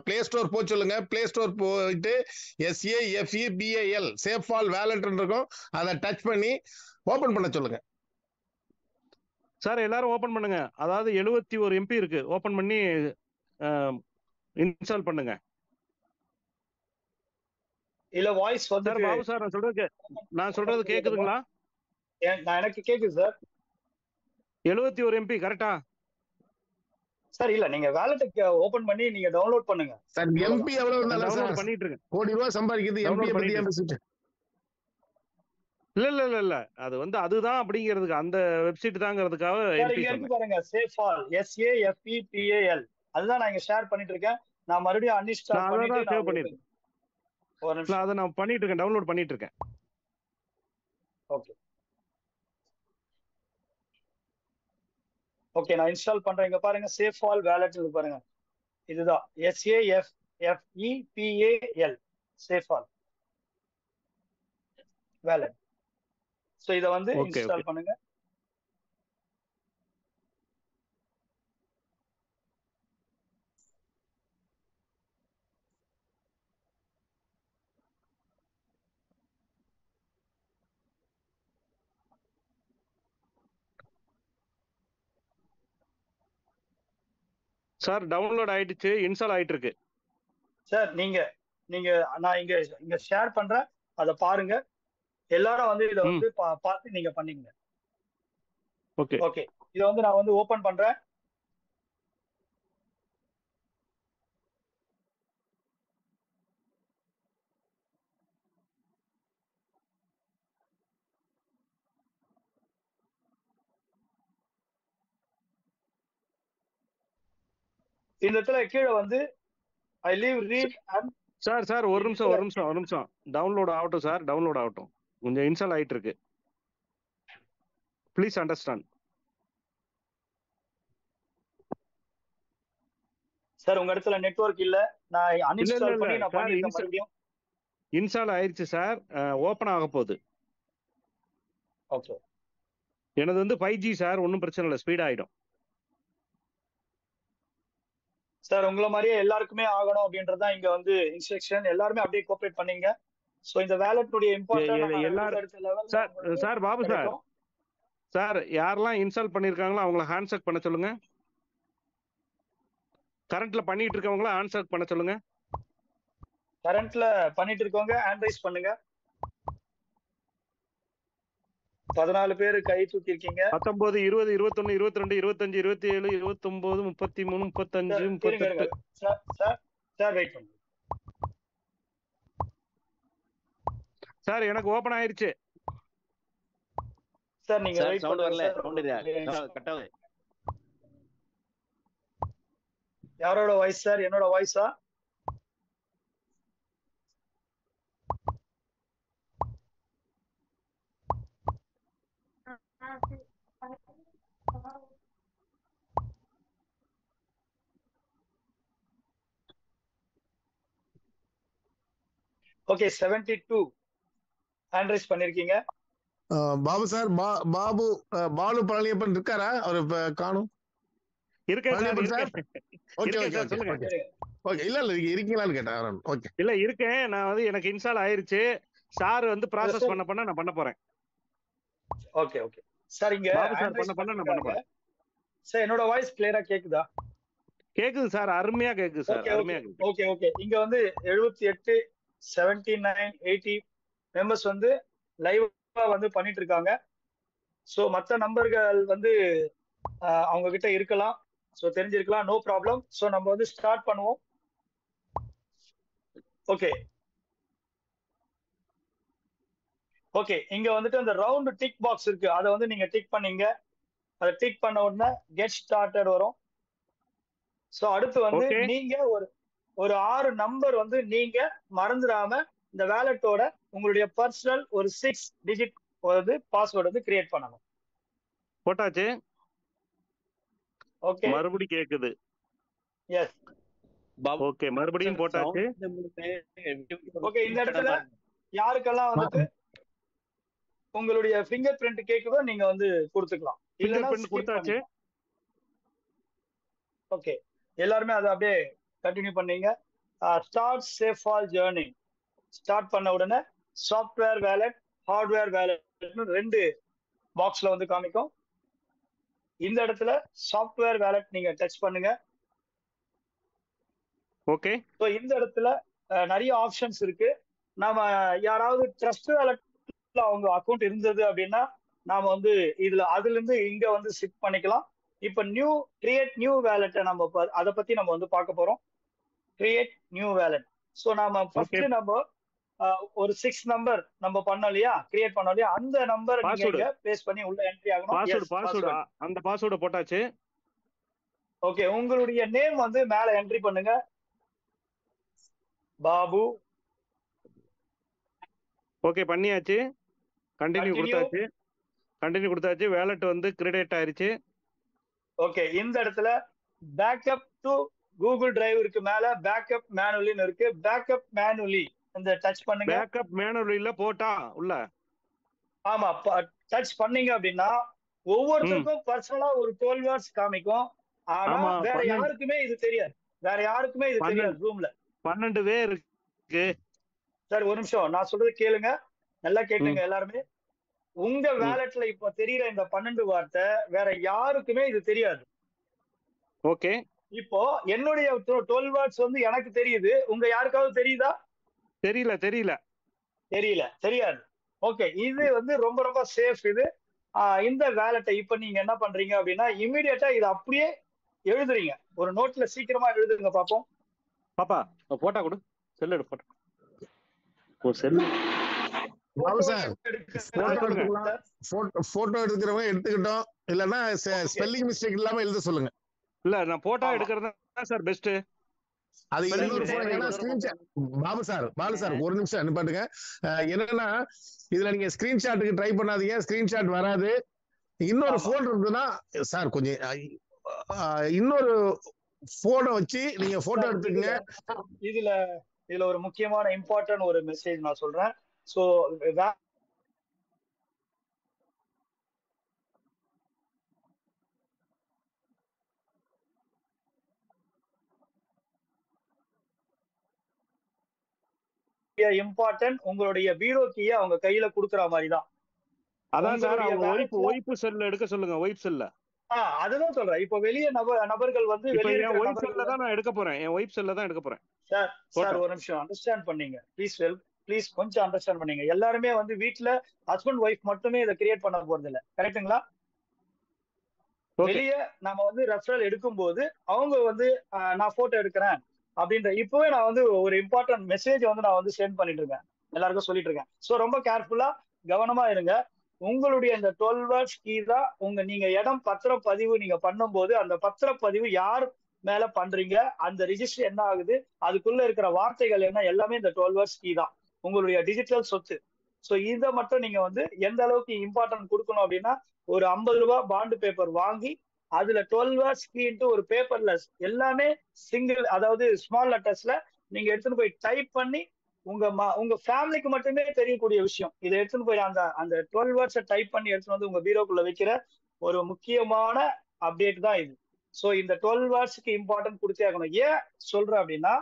பிளே ஸ்டோர் போய் சொல்லுங்க. பிளே ஸ்டோர் போயிட்டு SAFEBAL சேஃபால் வேலட் இருக்கும், அதை டச் பண்ணி ஓபன் பண்ண சொல்லுங்க.
சார் எல்லாரும் ஓபன் பண்ணுங்க. அதாவது 71 MP இருக்கு, ஓபன் பண்ணி இன்ஸ்டால் பண்ணுங்க.
இல்ல வாய்ஸ் வந்து
பாபு சார், நான் சொல்றது கேக்குதுங்களா?
எனக்கு கேக்குது சார்.
71 MP கரெக்டா
சார்? இல்ல, நீங்க வேலட் ஓபன் பண்ணி நீங்க டவுன்லோட் பண்ணுங்க
சார். MP எவ்வளவு இருந்தாலும்
டவுன்லோட் பண்ணிட்டு இருக்கேன்.
கோடி ரூபாய் சம்பாதிக்கிறது MP பத்தி பேசிட்டு.
இல்ல இல்ல இல்ல இல்ல, அது வந்து அதுதான் அப்படிங்கிறதுக்கு, அந்த வெப்சைட் தாங்கிறதுக்காக
இருக்கு பாருங்க. சேஃபால், SAFEPAL, அதுதான் நான் இங்க ஷேர் பண்ணிட்டு இருக்கேன். நான் மறுபடியும் அன்இன்ஸ்டால் பண்ணிட்டு
சேவ் பண்ணிருக்கேன். அதை நான் பண்ணிட்டு இருக்கேன், டவுன்லோட் பண்ணிட்டு இருக்கேன்.
ஓகே ஓகே, நான் இன்ஸ்டால் பண்றேன். இங்க பாருங்க, சேஃபால் வேலட் பாருங்க. இதுதான் SAFEPAL சேஃபால் வேலட். சோ இத வந்து இன்ஸ்டால் பண்ணுங்க.
சார் டவுன்லோட் ஆயிடுச்சு, இன்ஸ்டால் ஆயிட்டு இருக்கு.
சார் நீங்க நான் இங்க ஷேர் பண்றேன், அதை பாருங்க. எல்லாரும் வந்து இதை
ம்
வந்து பார்த்து நீங்க பண்ணீங்க.
ஓகே
ஓகே, இதை வந்து நான் வந்து ஓபன் பண்றேன். இந்த இடத்துல கீழே வந்து I leave read and
sir ஒரு நிமிஷம் டவுன்லோட் ஆகட்டும் சார், டவுன்லோட் ஆகட்டும். கொஞ்சம் இன்ஸ்டால் ஆயிட்டு இருக்கு. Please understand.
சார் உங்க இடத்துல நெட்வொர்க் இல்ல, நான்
இல்ல இல்ல
அன்இன்ஸ்டால்
இல்ல
பண்ணி நான்
சார்,
பண்ணிருக்கேன் மறுபடியும்.
இன்ஸ்டால் ஆயிருச்சு சார், ஓப்பன் ஆக போகுது.
ஓகே
எனது வந்து 5G சார், ஒன்றும் பிரச்சனை இல்லை, ஸ்பீட் ஆயிடும்.
சார் உங்களை மாதிரியே எல்லாருக்குமே ஆகணும் அப்படின்றதுதான் இங்க வந்து இன்ஸ்ட்ரக்ஷன். எல்லாருமே அப்படியே கோஆபரேட் பண்ணீங்க. சோ இந்த வேலட்டுடைய இம்பார்ட்டன்ட்
எல்லாரும் சார் பாபு சார் யாரெல்லாம் இன்ஸ்டால் பண்ணிருக்காங்களோ அவங்கள ஹேண்ட்செக் பண்ண சொல்லுங்க. கரண்ட்ல பண்ணிட்டு இருக்கவங்கள ஹேண்ட்செக் பண்ண சொல்லுங்க.
கரண்ட்ல பண்ணிட்டு இருக்கவங்க ஹேண்ட் ரைஸ் பண்ணுங்க. 14 பேர் கை தூக்கி இருக்கீங்க.
19 20 21 22 25 27 29 33 35 38.
சார் வெயிட் பண்ணுங்க
சார், எனக்கு ஓபன் ஆயிருச்சு
சார். நீங்க
சார்
வெயிட்
சவுண்ட் வரல,
பண்ணுங்க
சவுண்ட் கட் ஆகுது.
யாரோட வாய்ஸ் சார்? என்னோட வாய்ஸா? ஓகே 72 ஹேண்ட் ரைஸ் பண்ணிருக்கீங்க.
பாபு சார், பாபு பாலு பழனியப்பன் இருக்காரா? அவர் இப்ப காணும்.
இருக்கேன் சார்,
பழனியப்பன் சார். ஓகே
இருக்கேன்
ஓகே
சார், சொல்லுங்க.
Okay okay. இல்ல இல்ல இருக்கீங்களான்னு கேட்டேன். ஓகே
இல்ல இருக்கேன், நான் வந்து எனக்கு இன்ஸ்டால் ஆயிருச்சு. சார் வந்து ப்ராசஸ் பண்ண நான் பண்ண போறேன்.
Okay okay sir. இங்க
பாபு சார்
hand raise
பண்ண நான் பண்ண போறேன்.
சார் என்னோட வாய்ஸ் கிளியரா கேக்குதா?
கேக்குது சார், அருமையா கேக்குது சார், அருமையா கேக்குது.
Okay okay. இங்க வந்து 78 79 80 மெம்பர்ஸ் வந்து லைவா வந்து பண்ணிட்டு இருக்காங்க. சோ மத்த நம்பர்கள் வந்து அவங்க கிட்ட இருக்கலாம், சோ தெரிஞ்சிருக்கலாம், நோ ப்ராப்ளம். சோ நம்ம வந்து ஸ்டார்ட் பண்ணுவோம். Okay okay. இங்க வந்துட்டு அந்த ரவுண்ட் டிக் பாக்ஸ் இருக்கு, அதை வந்து நீங்க டிக் பண்ணீங்க. அதை டிக் பண்ண உடனே கெட் ஸ்டார்டட் வரும். சோ அடுத்து வந்து நீங்க ஒரு 6 நம்பர் வந்து நீங்க மறந்துடாம இந்த வேலட்டோட உங்களுடைய பர்சனல் ஒரு 6 டிஜிட் வந்து பாஸ்வேர்டு வந்து கிரியேட் பண்ணணும்.
போட்டாச்சு.
ஓகே
மறுபடியும் கேக்குது.
எஸ்
ஓகே, மறுபடியும் போட்டாச்சு.
ஓகே. இந்த இடத்துல யாருக்கெல்லாம் வந்துட்டு உங்களுடைய ஃபிங்கர் பிரிண்ட் கேக்குதோ நீங்க வந்து கொடுத்துக்கலாம். இல்லைன்னா
கொடுத்தாச்சு.
ஓகே, எல்லாருமே அதை அப்படியே கண்டினியூ பண்ணீங்க. Start safe fall journey start பண்ண உடனே சாஃப்ட்வேர் வேலட், ஹார்ட்வேர் வேலட்னு 2 பாக்ஸ்ல வந்து காமிக்கும். இந்த இடத்துல சாஃப்ட்வேர் வேலட் நீங்க டச் பண்ணுங்க.
ஓகே.
ஸோ இந்த இடத்துல நிறைய ஆப்ஷன்ஸ் இருக்கு. நாம யாராவது ட்ரஸ்ட் வேலட்ல அவங்க அக்கௌண்ட் இருந்தது அப்படின்னா நாம வந்து அதுல இருந்து இங்க வந்து ஷிஃப்ட் பண்ணிக்கலாம். இப்ப கிரியேட் நியூ வேலட்டை நம்ம அதை பத்தி நம்ம வந்து பார்க்க போறோம். Create new wallet. ஸோ நாம ஃபர்ஸ்ட் நம்ம ஒரு 6 நம்பர் நம்ம பண்ணோம் இல்லையா, கிரியேட் பண்ணோம் இல்லையா, அந்த நம்பர் நீங்க பேஸ்ட் பண்ணி உள்ள என்ட்ரி ஆகணும்.
பாஸ்வேர்ட் அந்த பாஸ்வேர்ட் போட்டாச்சு.
ஓகே, உங்களுடைய நேம் வந்து மேல என்ட்ரி பண்ணுங்க. பாபு.
ஓகே, பண்ணியாச்சு. கண்டினியூ கொடுத்தாச்சு. வேலட் வந்து கிரெடிட் ஆயிருச்சு.
ஓகே, இந்த இடத்துல பேக்கப் டு கூகுள் டிரைவ் இருக்கு, மேல பேக்கப் மேனுவலின்னு இருக்கு. பேக்கப் மேனுவலி இந்த டச் பண்ணுங்க.
பேக்கப் மேனுவலில போட்டா உள்ள.
ஆமா, டச் பண்ணீங்க அப்படின்னா ஒவ்வொருத்தருக்கும் பர்சனலா ஒரு 12 வேர்ட்ஸ் காமிக்கும். ஆனா வேற யாருக்குமே இது தெரியாது. ரூம்ல
12 பேர் இருக்கு.
சார் ஒரு நிமிஷம், நான் சொல்றது கேளுங்க, நல்லா கேட்டுங்க எல்லாருமே. உங்க வேலட்ல இப்ப தெரியுற இந்த 12 வார்த்தை வேற யாருக்குமே இது தெரியாது.
ஓகே.
இப்போ என்னுடைய 12 வேர்ட்ஸ் வந்து எனக்கு தெரியுது, உங்க யாருக்காவது தெரியுதா?
தெரியாது.
ஓகே, இது வந்து ரொம்ப ரொம்ப சேஃப் இது. இந்த வேலட்டை இப்ப நீங்க என்ன பண்றீங்க அப்படின்னா, இமிடியேட்டா இதை அப்படியே எழுதுறீங்க. ஒரு நோட்ல சீக்கிரமா எழுதுங்க பாப்போம்.
பாப்பா போட்டா கொடு, செல் எடு போட்டோ. ஒரு செல்
சார் போட்டோ எடுக்கிறவங்க எடுத்துக்கிட்டோம், இல்லன்னா ஸ்பெல்லிங் மிஸ்டேக் இல்லாம எழுத சொல்லுங்க.
இல்ல நான் போட்டோ எடுக்கிறது தான் சார் பெஸ்ட்.
அது இன்னொரு பாபு சார் ஒரு நிமிஷம் அனுப்பாட்டுங்க. என்னன்னா இதுல நீங்க ஸ்கிரீன்ஷாட்டுக்கு ட்ரை பண்ணாதீங்க, ஸ்கிரீன்ஷாட் வராது. இன்னொரு போன் இருந்ததுன்னா சார் கொஞ்சம் இன்னொரு போனை வச்சு நீங்க போட்டோ எடுத்துக்கங்க.
இதுல ஒரு முக்கியமான இம்பார்ட்டன்ட் ஒரு மெசேஜ் நான் சொல்றேன். சோ இம்பார்ட்டன்ட் உங்களுடைய பீரோ கீயை அவங்க கையில குடுக்குற மாதிரி தான்.
அதான் சார் அவங்க ஒய்ஃப் செல்ல எடுக்க சொல்லுங்க. ஒய்ஃப் செல்ல
அதுதான் சொல்றேன். இப்போ வெளியே நபர்கள் வந்து
என் ஒய்ஃப் செல்ல தான் நான் எடுக்க போறேன். என் ஒய்ஃப் செல்ல தான் எடுக்க போறேன்.
சார் ஒரு நிமிஷம் அண்டர்ஸ்டாண்ட் பண்ணீங்க ப்ளீஸ் கொஞ்சம் அண்டர்ஸ்டாண்ட் பண்ணீங்க. எல்லாருமே வந்து வீட்ல ஹஸ்பண்ட் ஒய்ஃப் மட்டுமே இதை கிரியேட் பண்ண போறது இல்ல, கரெக்ட்டுங்களா? வெளியே நம்ம வந்து ரெஃபரல் எடுக்கும் போது அவங்க வந்து நான் போட்டோ எடுக்கிறேன் அப்படின்ற இப்பவே நான் வந்து ஒரு இம்பார்ட்டன்ட் மெசேஜ் வந்து நான் வந்து சென்ட் பண்ணிட்டு இருக்கேன், எல்லாருக்கும் சொல்லிட்டு இருக்கேன். சோ ரொம்ப கேர்ஃபுல்லா கவனமா இருங்க. உங்களுடைய இந்த 12 வேர்ட்ஸ் கீ தான் நீங்க இடம் பத்திரப்பதிவு நீங்க பண்ணும்போது அந்த பத்திரப்பதிவு யார் மேல பண்றீங்க, அந்த ரிஜிஸ்டர் என்ன ஆகுது, அதுக்குள்ள இருக்கிற வார்த்தைகள் என்ன, எல்லாமே இந்த 12 வேர்ட்ஸ் கீ தான் உங்களுடைய டிஜிட்டல் சொத்து. சோ இதை மட்டும் நீங்க வந்து எந்த அளவுக்கு இம்பார்ட்டன்ட் கொடுக்கணும் அப்படின்னா, ஒரு 50 ரூபாய் பாண்டு பேப்பர் வாங்கி அதுல 12 வேர்ட்ஸ் கீன்ட்டு ஒரு பேப்பர்ல எல்லாமே சிங்கிள், அதாவது ஸ்மால் லெட்டர்ஸ்ல நீங்க எடுத்துன்னு போய் டைப் பண்ணி உங்க ஃபேமிலிக்கு மட்டுமே தெரியக்கூடிய விஷயம். இதை எடுத்துன்னு போய் அந்த 12 வேர்ட்ஸை டைப் பண்ணி எடுத்துன்னு வந்து உங்க பீரோக்குள்ள வைக்கிற ஒரு முக்கியமான அப்டேட் தான் இது. சோ இந்த 12 வேர்ட்ஸ்க்கு இம்பார்ட்டன்ட் கொடுத்தே ஆகணும். ஏன் சொல்றேன் அப்படின்னா,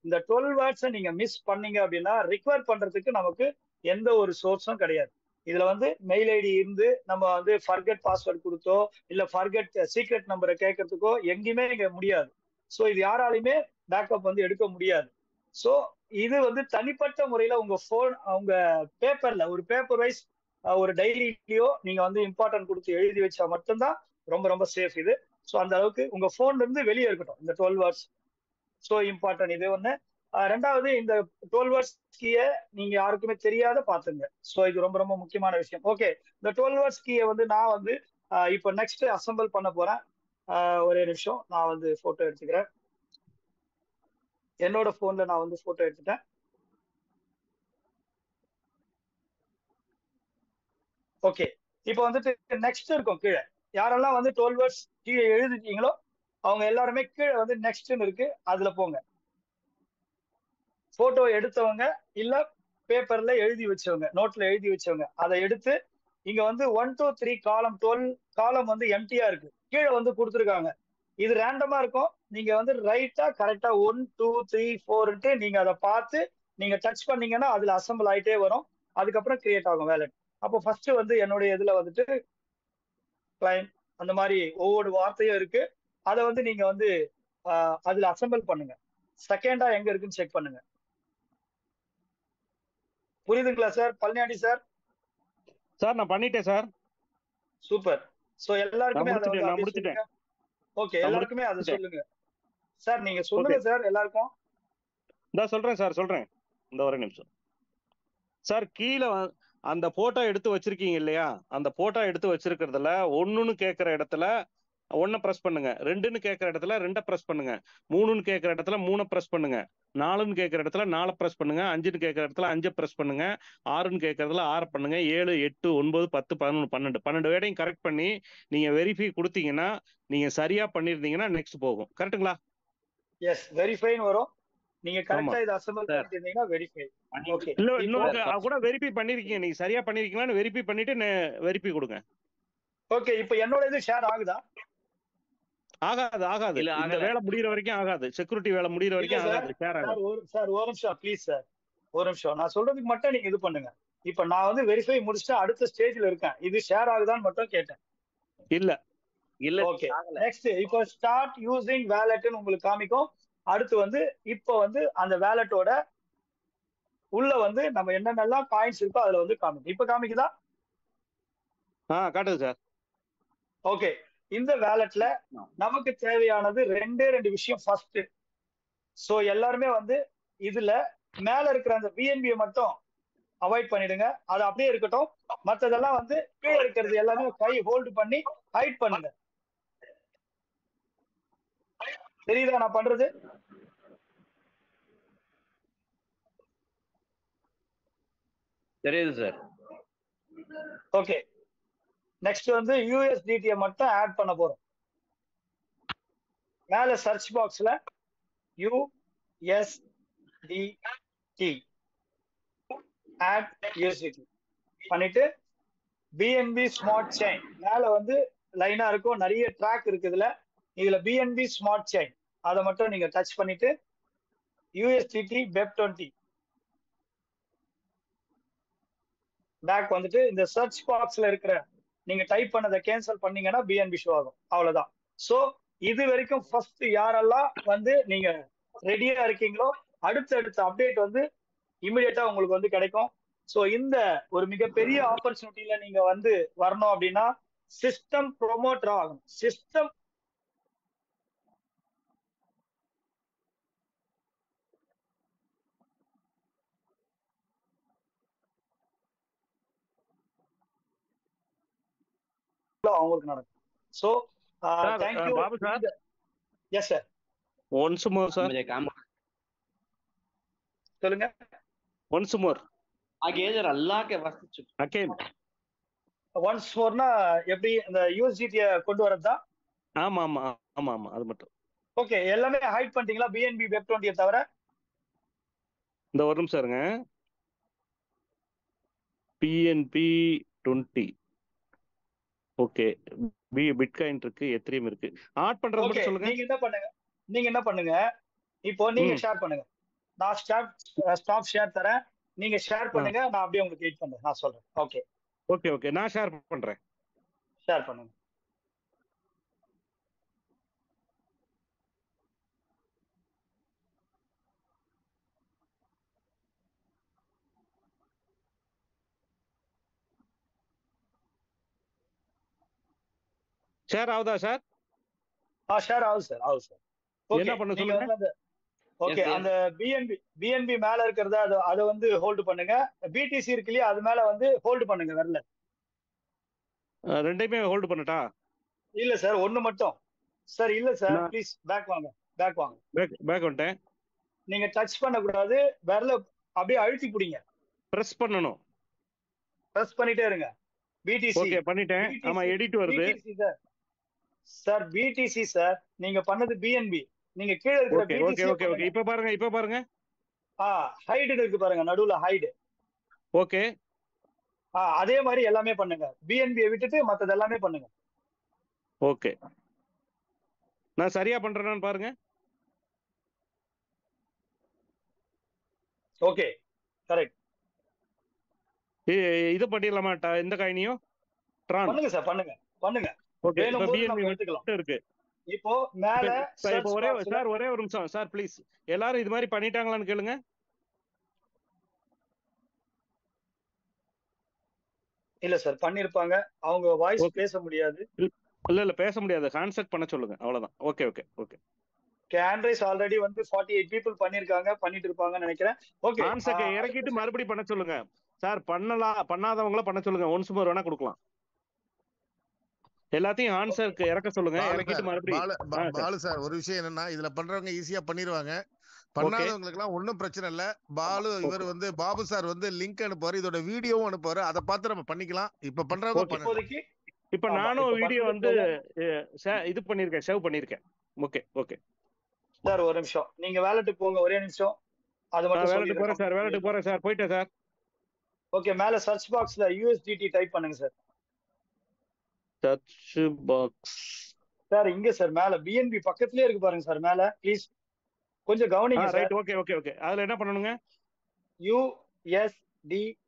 இந்த 12 வேர்ட்ஸை நீங்க மிஸ் பண்ணீங்க அப்படின்னா ரிக்வயர் பண்றதுக்கு நமக்கு எந்த ஒரு சோர்ஸும் கிடையாது. இதுல வந்து மெயில் ஐடி இருந்து நம்ம வந்து ஃபர்கெட் பாஸ்வேர்ட் கொடுத்தோ இல்ல ஃபர்கெட் சீக்ரெட் நம்பரை கேட்கறதுக்கோ எங்கேயுமே இங்க முடியாது. சோ இது யாராலையுமே பேக்கப் வந்து எடுக்க முடியாது. சோ இது வந்து தனிப்பட்ட முறையில உங்க போன் உங்க பேப்பர்ல ஒரு பேப்பர் வைஸ் ஒரு டைரியிலயோ நீங்க வந்து இம்பார்ட்டன்ட் கொடுத்து எழுதி வச்சா மட்டும்தான் ரொம்ப ரொம்ப சேஃப் இது. சோ அந்த அளவுக்கு உங்க போன்ல இருந்து வெளியே இருக்கட்டும் இந்த 12 வேர்ட்ஸ். சோ இம்பார்ட்டன்ட் இது ஒண்ணு. ரெண்டாவது, இந்த 12 வேர்ட்ஸ் கீயை நீங்க யாருக்குமே தெரியாத பாத்துங்க. சோ இது ரொம்ப ரொம்ப முக்கியமான விஷயம். ஓகே, இந்த 12 வேர்ட்ஸ் கீயை வந்து நான் வந்து இப்போ நெக்ஸ்ட் அசம்பிள் பண்ண போறேன். ஒரே நிமிஷம், நான் வந்து போட்டோ எடுத்துக்கிறேன். என்னோட போன்ல நான் வந்து போட்டோ எடுத்துட்டேன். ஓகே, இப்போ வந்துட்டு நெக்ஸ்ட் இருக்கும் கீழே. யாரெல்லாம் வந்து 12 வேர்ட்ஸ் கீழே எழுதிட்டீங்களோ அவங்க எல்லாருமே கீழே வந்து நெக்ஸ்ட்னு இருக்கு, அதுல போங்க. போட்டோ எடுத்தவங்க இல்ல பேப்பர்ல எழுதி வச்சவங்க, நோட்ல எழுதி வச்சவங்க அதை எடுத்து இங்க வந்து 1 2 3 காலம் 12 காலம் வந்து எம்டியா இருக்கு, கீழே வந்து கொடுத்துருக்காங்க. இது ரேண்டமா இருக்கும். நீங்க வந்து ரைட்டா கரெக்டா 1 2 3 4ன்ட்டு நீங்க அதை பார்த்து நீங்க டச் பண்ணீங்கன்னா அதுல அசம்பிள் ஆயிட்டே வரும். அதுக்கப்புறம் கிரியேட் ஆகும் வேலட். அப்போ ஃபர்ஸ்ட் வந்து என்னுடைய இதுல வந்துட்டு கிளைம் அந்த மாதிரி ஒவ்வொரு வார்த்தையும் இருக்கு. அதை வந்து நீங்க வந்து அதுல அசம்பிள் பண்ணுங்க. செகண்டா எங்க இருக்குன்னு செக் பண்ணுங்க. புரியுதுங்களா சார்? பழனியாண்டி சார்
நான் பண்ணிட்டேன் சார்.
சூப்பர். சோ எல்லாருக்குமே அதை
நான் முடிச்சிட்டேன்.
ஓகே, எல்லாருக்குமே அதை சொல்லுங்க சார். நீங்க சொல்லுங்க சார் எல்லாருக்கும்.
சொல்றேன். இந்த ஒரு நிமிஷம் சார். கீழே அந்த போட்டோ எடுத்து வச்சிருக்கீங்க இல்லையா, அந்த போட்டோ எடுத்து வச்சிருக்கிறதுல 1ன்னு கேட்கிற இடத்துல 1 பிரஸ் பண்ணுங்க, 2ன்னு கேட்கிற இடத்துல 2 பிரஸ் பண்ணுங்க, 3ன்னு கேட்கிற இடத்துல 3 பிரஸ் பண்ணுங்க, 4ன்னு கேட்கிற இடத்துல 4 பிரஸ் பண்ணுங்க, 5ன்னு கேட்கிற இடத்துல 5 பிரஸ் பண்ணுங்க, 6ன்னு கேட்கறதுல 6 பண்ணுங்க, 7 8 9 10 11 12 வேடையும் கரெக்ட் பண்ணி நீங்க வெரிஃபை கொடுத்தீங்கன்னா நீங்க சரியா பண்ணிருந்தீங்கன்னா நெக்ஸ்ட் போகும். கரெக்ட்டுங்களா?
எஸ், வெரிஃபைன்னு வரும். நீங்க கரெக்ட்டா இத அசெம்பிள் பண்ணிட்டீங்கன்னா வெரிஃபை. ஓகே,
இல்ல இன்னொரு கூட வெரிஃபை பண்ணிருக்கீங்க, நீங்க சரியா பண்ணிருக்கீங்களான்னு வெரிஃபை பண்ணிட்டு வெரிஃபை கொடுங்க.
ஓகே, இப்போ என்னோட இது ஷேர் ஆகுதா?
ஆகாது. இந்த வேலை முடியற வரைக்கும் ஆகாது. செக்யூரிட்டி வேலை முடியற வரைக்கும் ஆகாது. ஷேர் ஆகாது
சார். ஒரு நிமிஷம் ப்ளீஸ் சார், ஒரு நிமிஷம். நான் சொல்றதுக்கு மட்டும் நீங்க இது பண்ணுங்க. இப்போ நான் வந்து வெரிஃபை முடிச்சிட்டு அடுத்த ஸ்டேஜ்ல இருக்கேன். இது ஷேர் ஆகுதான்னு மட்டும் கேட்டேன்.
இல்ல.
ஓகே, நெக்ஸ்ட் இப்போ ஸ்டார்ட் யூசிங் வாலெட்னு உங்களுக்கு காமிக்கும். அடுத்து வந்து இப்போ வந்து அந்த வாலெட்டோட உள்ள வந்து நம்ம என்னென்னலாம் காயின்ஸ் இருக்கோ அதுல வந்து காமிக்கும். இப்ப காமிக்குதா?
காட்டுது சார்.
ஓகே, இந்த வேலட்ல நமக்கு தேவையானது ரெண்டே ரெண்டு விஷயம். ஃபர்ஸ்ட், சோ எல்லாருமே வந்து இதுல மேல இருக்கிற அந்த பிஎன்பி மட்டும் அவாய்ட் பண்ணிடுங்க, அது அப்படியே இருக்கட்டும். மத்ததெல்லாம் வந்து கீழே இருக்கிறது எல்லாமே கை ஹோல்டு பண்ணி ஹைட் பண்ணுங்க. தெரியுதா நான் பண்றது?
தெரியுது சார்.
ஓகே, நெக்ஸ்ட் வந்து யூஎஸ்டிடியை மட்டும் ஆட் பண்ண போறோம். மேல சர்ச் பாக்ஸ்ல யூஎஸ்டிடி ஆட் யூஎஸ்டிடி பண்ணிட்டு பிஎன்பி ஸ்மார்ட் செயின் மேல வந்து லைனா இருக்கும், நிறைய ட்ராக் இருக்குதுல. இதுல பிஎன்பி ஸ்மார்ட் செயின் அதை மட்டும் நீங்க டச் பண்ணிட்டு யூஎஸ்டிடி வெப்20 பேக் வந்துட்டு இந்த சர்ச் பாக்ஸ்ல இருக்கிற நீங்க டைப் பண்ணதை கேன்சல் பண்ணீங்கன்னா பிஎன்பி ஷோ ஆகும். அவ்வளவுதான். சோ இது வரைக்கும் ஃபர்ஸ்ட் யாரெல்லாம் வந்து நீங்க ரெடியா இருக்கீங்களோ அடுத்த அப்டேட் வந்து இமிடியேட்டா உங்களுக்கு வந்து கிடைக்கும். சோ இந்த ஒரு மிகப்பெரிய ஆப்பர்ச்சுனிட்டியில நீங்க வந்து வரணும் அப்படின்னா சிஸ்டம் ப்ரொமோட்டர் ஆகணும். சிஸ்டம் அவங்களுக்கு நடக்கும். So thank you
Babu sir.
Yes sir.
Once more sir.
சொல்லுங்க.
ஒன்ஸ் மோர்
आगे जरा अल्लाह के वास्ते चुप
அகேன்.
ஒன்ஸ் மோர்னா எப்படி இந்த யூஎஸ்டிடியை கொண்டு வரதா?
ஆமா ஆமா ஆமா ஆமா, அது மட்டும்.
ஓகே, எல்லாமே ஹைட் பண்ணிட்டீங்களா பிஎன்பி வெப்20 தவிர?
இந்த ஒரு நிமிஷம் இருங்க. பிஎன்பி 20 ஓகே, பிட்காயின் இருக்கு, எத்ரியம் இருக்கு. ஆட் பண்றது மட்டும் சொல்லுங்க.
நீங்க என்ன பண்ணுங்க இப்போ நீங்க ஷேர் பண்ணுங்க. நான் ஸ்டாப் ஷேர் தரேன், நீங்க ஷேர் பண்ணுங்க. நான் அப்படியே உங்களுக்கு வெயிட் பண்றேன், நான் சொல்றேன். ஓகே
ஓகே ஓகே, நான் ஷேர் பண்றேன்.
ஷேர் பண்ணுங்க.
ஷேர் ஆகுதா சார்?
ஷேர் ஆகுது சார், ஆகுது சார்.
என்ன பண்ண சொல்லுங்க.
ஓகே, அந்த பிஎன்பி மேல இருக்கிறத அதை வந்து ஹோல்டு பண்ணுங்க. பிடிசி இருக்கு இல்லையா, அது மேல வந்து ஹோல்டு பண்ணுங்க. வரல
ரெண்டையுமே ஹோல்டு பண்ணட்டா?
இல்ல சார், ஒண்ணு மட்டும் சார். இல்ல சார், ப்ளீஸ் பேக் வாங்க, பேக் வாங்க.
பேக் வந்துட்டேன்.
நீங்க டச் பண்ண கூடாது, வரல அப்படியே அழுத்தி பிடிங்க.
பிரஸ் பண்ணனும்.
பிரஸ் பண்ணிட்டே இருங்க. பிடிசி
ஓகே பண்ணிட்டேன். ஆமா, எடிட் வருது
சார். பிடிசி சார், நீங்க பண்ணது பிஎன்பி. நீங்க கீழ இருக்கிற
பிடிசி. ஓகே ஓகே ஓகே, இப்ப பாருங்க.
ஹைட் இருக்கு பாருங்க, நடுவுல ஹைட்.
ஓகே.
அதே மாதிரி எல்லாமே பண்ணுங்க. பிஎன்பியை விட்டுட்டு மத்தது எல்லாமே பண்ணுங்க.
ஓகே, நான் சரியா பண்றேன்னு பாருங்க.
Okay, correct.
இது பண்ணிடலாமா இந்த காயினியும்?
பண்ணுங்க சார், பண்ணுங்க.
ஓகே, இப்ப பிஎன்பி மட்டும் இருக்கு.
இப்போ மேல
இப்போ ஒரே ஒரு நிமிஷம் சார் ப்ளீஸ். எல்லாரும் இது மாதிரி பண்ணிட்டாங்களான்னு கேளுங்க.
இல்ல சார், பண்ணிருப்பாங்க. அவங்க வாய்ஸ் பேச முடியாது.
இல்ல பேச முடியாது. கான்செப்ட் பண்ண சொல்லுங்க, அவ்வளவுதான். Okay okay okay.
கேன்ரைஸ் ஆல்ரெடி வந்து 48 பீப்புள் பண்ணிருக்காங்க, பண்ணிட்டு இருப்பாங்கன்னு நினைக்கிறேன். ஓகே,
கான்செப்ட் இறக்கிட்டு மறுபடியும் பண்ண சொல்லுங்க சார். பண்ணாதவங்கள பண்ண சொல்லுங்க. ஒன்ஸ் மோர் வேணா கொடுக்கலாம். எல்லாத்தையும் ஆன்சருக்கு இறக்க சொல்லுங்க, இறக்கிட்டு மறுபடியும்.
பாலு சார், ஒரு விஷயம் என்னன்னா, இதுல பண்றவங்க ஈஸியா பண்ணிடுவாங்க. பண்ணாதவங்களுக்கு எல்லாம் ஒன்னும் பிரச்சனை இல்ல. பாலு இவர் வந்து பாபு சார் வந்து லிங்க் அனுப்புவாரு, இதோட வீடியோவும் அனுப்புவாரு. அதை பார்த்து நம்ம பண்ணிக்கலாம். இப்ப பண்றவங்க
இப்ப நானும் வீடியோ வந்து இது பண்ணிருக்கேன், சேவ் பண்ணிருக்கேன். ஓகே ஓகே
சார், ஒரு நிமிஷம் நீங்க வேலட்டுக்கு போங்க, ஒரே நிமிஷம். அது மட்டும்
வேலட்டுக்கு போறேன் சார். போயிட்டேன் சார்.
ஓகே, மேல சர்ச் பாக்ஸ்ல யூஎஸ்டிடி டைப் பண்ணுங்க சார்.
சர்ச் பாக்ஸ்
சார் இங்க சார் மேல பிஎன்பி பக்கத்துலயே இருக்கு பாருங்க சார். மேல ப்ளீஸ் கொஞ்சம் கவனிங்க sir.
Right, okay okay okay. அதுல என்ன பண்ணனுங்க? யூஎஸ்டிடி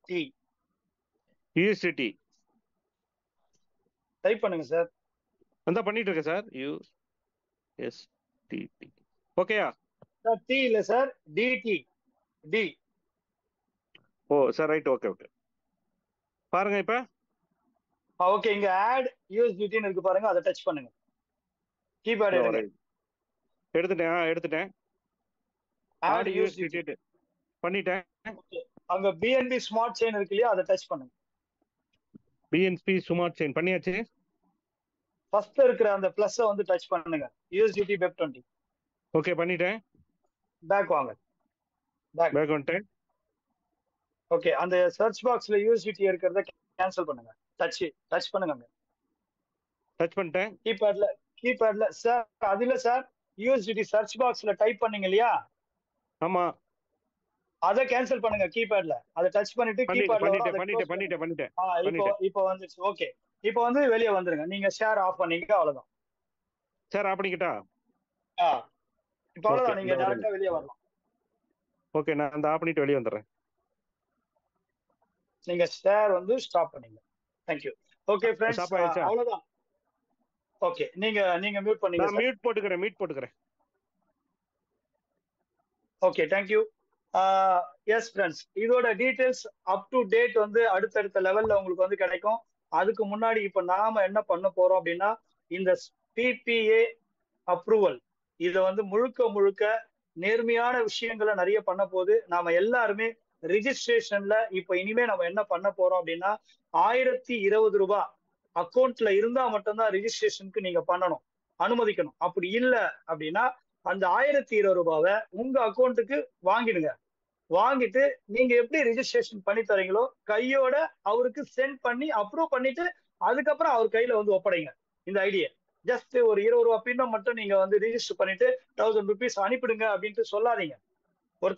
டைப் பண்ணுங்க சார்.
அந்த பண்ணிட்டு இருக்கேன் சார். யூஎஸ்டிடி ஓகேயா சார்?
டி இல்ல சார், டிடி. டி
ஓ சார் ரைட், ஓகே ஓகே. பாருங்க இப்ப.
ஓகே, இங்க ஆட் யூஎஸ்டிடின்னு இருக்கு பாருங்க, அதை டச் பண்ணுங்க. கீபேட் எடுங்க.
எடுத்துட்டேன்.
ஆட் யூஎஸ்டிடி
பண்ணிட்டேன்.
அங்க பிஎன்பி ஸ்மார்ட் செயின் இருக்கு இல்லையா, அதை டச் பண்ணுங்க.
பிஎன்பி ஸ்மார்ட் செயின் பண்ணியாச்சு.
ஃபர்ஸ்ட் இருக்கிற அந்த பிளஸ் வந்து டச் பண்ணுங்க. USDT web 20.
ஓகே பண்ணிட்டேன்.
பேக் வாங்க.
பேக் வந்துட்டேன்.
ஓகே, அந்த சர்ச் பாக்ஸ்ல யூஎஸ்டிடி இருக்கிறத கேன்சல் பண்ணுங்க. டச் பண்ணுங்க.
டச் பண்ணிட்டேன்.
கீபேட்ல சார், அதுல சார் யூஎஸ்டிடி சர்ச் பாக்ஸ்ல டைப் பண்ணீங்க இல்லையா?
ஆமா,
அத கேன்சல் பண்ணுங்க. கீபேட்ல அதை டச் பண்ணிட்டு கீபேட்ல
பண்ணிட்டேன்.
இப்போ வந்துச்சு. ஓகே, இப்போ வந்து வெளியே வந்துருங்க. நீங்க ஷேர் ஆஃப் பண்ணீங்க, அவ்வளவுதான்.
ஷேர் ஆஃப் பண்ணிக்கிட்டா?
இப்போ அவ்வளவுதான், நீங்க டைரக்டா வெளியே வரலாம்.
ஓகே, நான் அந்த ஆஃப் பண்ணிட்டு வெளியே வந்துடுறேன்.
நீங்க ஷேர் வந்து ஸ்டாப் பண்ணீங்க. Thank you. ஓகே फ्रेंड्स, அவ்வளவுதான். ஓகே, நீங்க மியூட் பண்ணீங்க.
நான் மியூட் போட்டுக்கறேன்.
Okay, thank you. Yes friends, இதோட டீடைல்ஸ் அப் டு டேட் வந்து அடுத்தடுத்த லெவல்ல உங்களுக்கு வந்து கிடைக்கும். அதுக்கு முன்னாடி இப்ப நாம என்ன பண்ண போறோம் அப்படின்னா, இந்த பிபிஏ அப்ரூவல் இதை வந்து முழுக்க நேர்மையான விஷயங்களை நிறைய பண்ண போது நாம எல்லாருமே ரிஜிஸ்ட்ரேஷன்ல இப்ப இனிமே நம்ம என்ன பண்ண போறோம் அப்படின்னா, 1020 ரூபாய் அக்கௌண்ட்ல இருந்தா மட்டும்தான் ரிஜிஸ்ட்ரேஷனுக்கு நீங்க பண்ணணும், அனுமதிக்கணும். அப்படி இல்லை அப்படின்னா அந்த 1020 ரூபாவை உங்க அக்கௌண்ட்டுக்கு வாங்கிட்டு நீங்க எப்படி ரிஜிஸ்ட்ரேஷன் பண்ணி தரீங்களோ கையோட அவருக்கு சென்ட் பண்ணி அப்ரூவ் பண்ணிட்டு அதுக்கப்புறம் அவர் கையில வந்து ஒப்படைங்க இந்த ஐடியா. ஜஸ்ட் ஒரு 20 ரூபாய் பின்ன மட்டும் நீங்க வந்து ரிஜிஸ்டர் பண்ணிட்டு 1000 rupees அனுப்பிடுங்க அப்படின்ட்டு சொல்லாதீங்க. ஒரு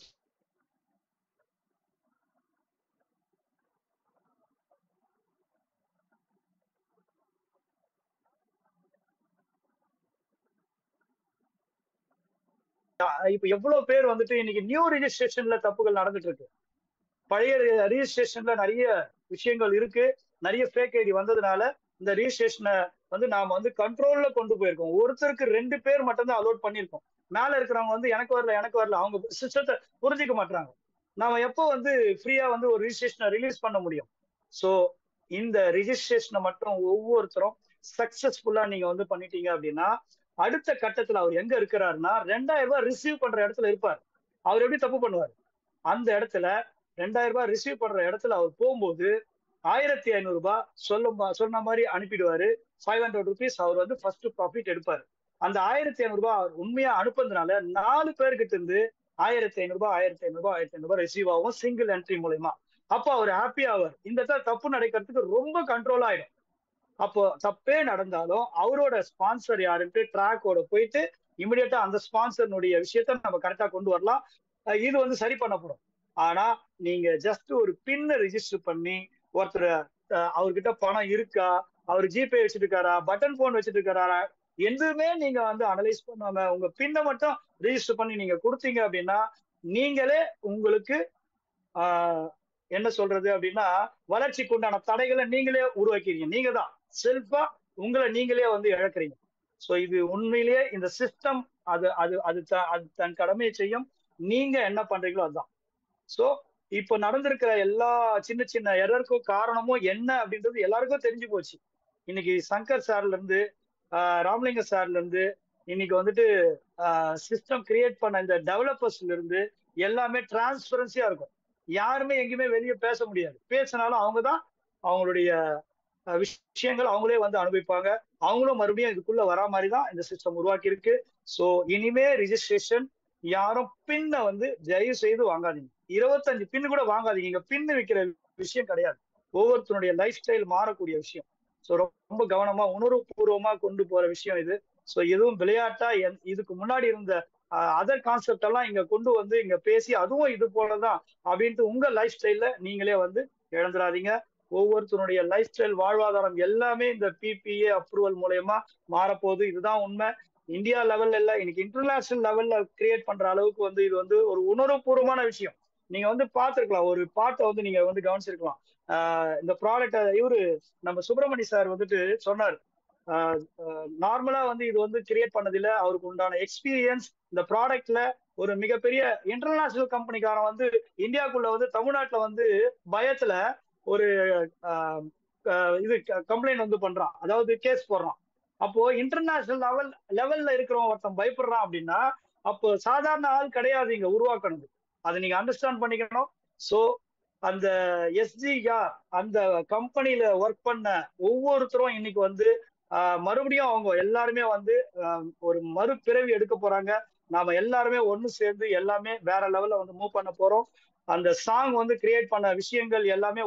இப்ப எவ்வளவு பேர் வந்துட்டு இன்னைக்கு நியூ ரிஜிஸ்ட்ரேஷன்ல தப்புகள் நடந்துட்டு இருக்கு. பழைய ரிஜிஸ்ட்ரேஷன்ல நிறைய விஷயங்கள் இருக்கு. நிறைய ஃபேக் ஐடி வந்ததுனால இந்த ரிஜிஸ்ட்ரேஷனை வந்து நாம வந்து கண்ட்ரோல்ல கொண்டு போயிருக்கோம். ஒருத்தருக்கு 2 பேர் மட்டும் தான் அலோட் பண்ணிருக்கோம். மேல இருக்கிறவங்க வந்து எனக்கு வரல அவங்க சிஸ்டத்தை புரிஞ்சிக்க மாட்டாங்க. நாம எப்போ வந்து ஃப்ரீயா வந்து ஒரு ரிஜிஸ்ட்ரேஷனை ரிலீஸ் பண்ண முடியும்? ஸோ இந்த ரிஜிஸ்ட்ரேஷனை மட்டும் ஒவ்வொருத்தரும் சக்சஸ்ஃபுல்லா நீங்க வந்து பண்ணிட்டீங்க அப்படின்னா அடுத்த கட்டத்துல அவர் எங்க இருக்கிறாருன்னா 2000 ரூபாய் ரிசீவ் பண்ற இடத்துல இருப்பார். அவர் எப்படி தப்பு பண்ணுவார்? அந்த இடத்துல 2000 ரூபாய் ரிசீவ் பண்ற இடத்துல அவர் போகும்போது 1500 ரூபாய் சொன்ன மாதிரி அனுப்பிடுவாரு. 500 rupees அவர் வந்து ஃபர்ஸ்ட் ப்ராஃபிட் எடுப்பாரு. அந்த 1500 ரூபாய் அவர் உண்மையா அனுப்புறதுனால 4 பேர்கிட்ட இருந்து 1500 ரூபாய் ரிசீவ் ஆகும் சிங்கிள் என்ட்ரி மூலமா. அப்போ அவர் ஹாப்பி ஆவார். இந்த தப்பு நடக்கிறதுக்கு ரொம்ப கண்ட்ரோல் ஆயிடும். அப்போ தப்பே நடந்தாலும் அவரோட ஸ்பான்சர் யாருன்ட்டு ட்ராக்கோட போயிட்டு இமிடியேட்டா அந்த ஸ்பான்சர்னுடைய விஷயத்த நம்ம கரெக்டா கொண்டு வரலாம். இது வந்து சரி பண்ணப்படும். ஆனா நீங்க ஜஸ்ட் ஒரு பின்ன ரிஜிஸ்டர் பண்ணி ஒருத்தர் அவர்கிட்ட பணம் இருக்கா, அவர் ஜிபே வச்சுட்டு இருக்காரா, பட்டன் போன் வச்சுட்டு இருக்காரா, எதுவுமே நீங்க வந்து அனலைஸ் பண்ணாம உங்க பின்ன மட்டும் ரிஜிஸ்டர் பண்ணி நீங்க கொடுத்தீங்க அப்படின்னா நீங்களே உங்களுக்கு என்ன சொல்றது அப்படின்னா வளர்ச்சிக்கு உண்டான தடைகளை நீங்களே உருவாக்கிறீங்க. நீங்க தான் செல்ஃபா உங்களை நீங்களே வந்து இழக்கிறீங்க. ஸோ இது உண்மையிலேயே இந்த சிஸ்டம் அது தன் கடமையை செய்யும். நீங்க என்ன பண்றீங்களோ அதுதான். ஸோ இப்போ நடந்திருக்கிற எல்லா சின்ன எரருக்கும் காரணமும் என்ன அப்படின்றது எல்லாருக்கும் தெரிஞ்சு போச்சு. இன்னைக்கு சங்கர் சார்ல இருந்து ராமலிங்க சார்ல இருந்து இன்னைக்கு வந்துட்டு சிஸ்டம் கிரியேட் பண்ண இந்த டெவலப்பர்ஸ்ல இருந்து எல்லாமே டிரான்ஸ்பரன்சியா இருக்கும். யாருமே எங்கேயுமே வெளியே பேச முடியாது. பேசினாலும் அவங்க தான் அவங்களுடைய விஷயங்கள் அவங்களே வந்து அனுபவிப்பாங்க. அவங்களும் மறுபடியும் இதுக்குள்ள வரா மாதிரி தான் இந்த சிஸ்டம் உருவாக்கி இருக்கு. ஸோ இனிமே ரிஜிஸ்ட்ரேஷன் யாரும் பின்ன வந்து தயவு செய்து வாங்காதீங்க. 25 பின்னு கூட வாங்காதீங்க. இங்க பின்னு விற்கிற விஷயம் கிடையாது. ஒவ்வொருத்தருடைய லைஃப் ஸ்டைல் மாறக்கூடிய விஷயம். ஸோ ரொம்ப கவனமா உணர்வுபூர்வமா கொண்டு போற விஷயம் இது. ஸோ எதுவும் விளையாட்டா இதுக்கு முன்னாடி இருந்த அதர் கான்செப்ட் எல்லாம் இங்க கொண்டு வந்து இங்க பேசி அதுவும் இது போலதான் அப்படின்ட்டு உங்க லைஃப் ஸ்டைல்ல நீங்களே வந்து இழந்துடாதீங்க. ஒவ்வொருத்தருடைய லைஃப் ஸ்டைல் வாழ்வாதாரம் எல்லாமே இந்த பிபிஏ அப்ரூவல் மூலயமா மாறப்போகுது. இதுதான் உண்மை. இந்தியா லெவல்ல இல்ல, இன்னைக்கு இன்டர்நேஷனல் லெவல்ல கிரியேட் பண்ற அளவுக்கு வந்து இது வந்து ஒரு உணர்வுபூர்வமான விஷயம். நீங்க வந்து பார்த்துருக்கலாம், ஒரு பாட்டை வந்து நீங்க வந்து கவனிச்சிருக்கலாம். இந்த ப்ராடக்ட் இவரு நம்ம சுப்பிரமணி சார் வந்துட்டு சொன்னார், நார்மலா வந்து இது வந்து கிரியேட் பண்ணதில்ல. அவருக்கு உண்டான எக்ஸ்பீரியன்ஸ் இந்த ப்ராடக்ட்ல ஒரு மிகப்பெரிய இன்டர்நேஷனல் கம்பெனிக்காரன் வந்து இந்தியாவுக்குள்ள வந்து தமிழ்நாட்டுல வந்து பயத்துல ஒரு இது கம்ப்ளைண்ட் வந்து பண்றான், அதாவது கேஸ் போடுறான். அப்போ இன்டர்நேஷனல் லெவல்ல இருக்கிறவன் ஒருத்தன் பயப்படுறான் அப்படின்னா அப்போ சாதாரண ஆள் கிடையாது இங்க உருவாக்கணுது. அதை நீங்க அண்டர்ஸ்டாண்ட் பண்ணிக்கணும். ஸோ அந்த எஸ்ஜிஆர் அந்த கம்பெனில ஒர்க் பண்ண ஒவ்வொருத்தரும் இன்னைக்கு வந்து மறுபடியும் அவங்க எல்லாருமே வந்து ஒரு மறுபிறவி எடுக்க போறாங்க. நாம எல்லாருமே ஒண்ணு சேர்ந்து எல்லாமே வேற லெவல்ல வந்து மூவ் பண்ண போறோம். அந்த சாங் வந்து கிரியேட் பண்ண விஷயங்கள் எல்லாமே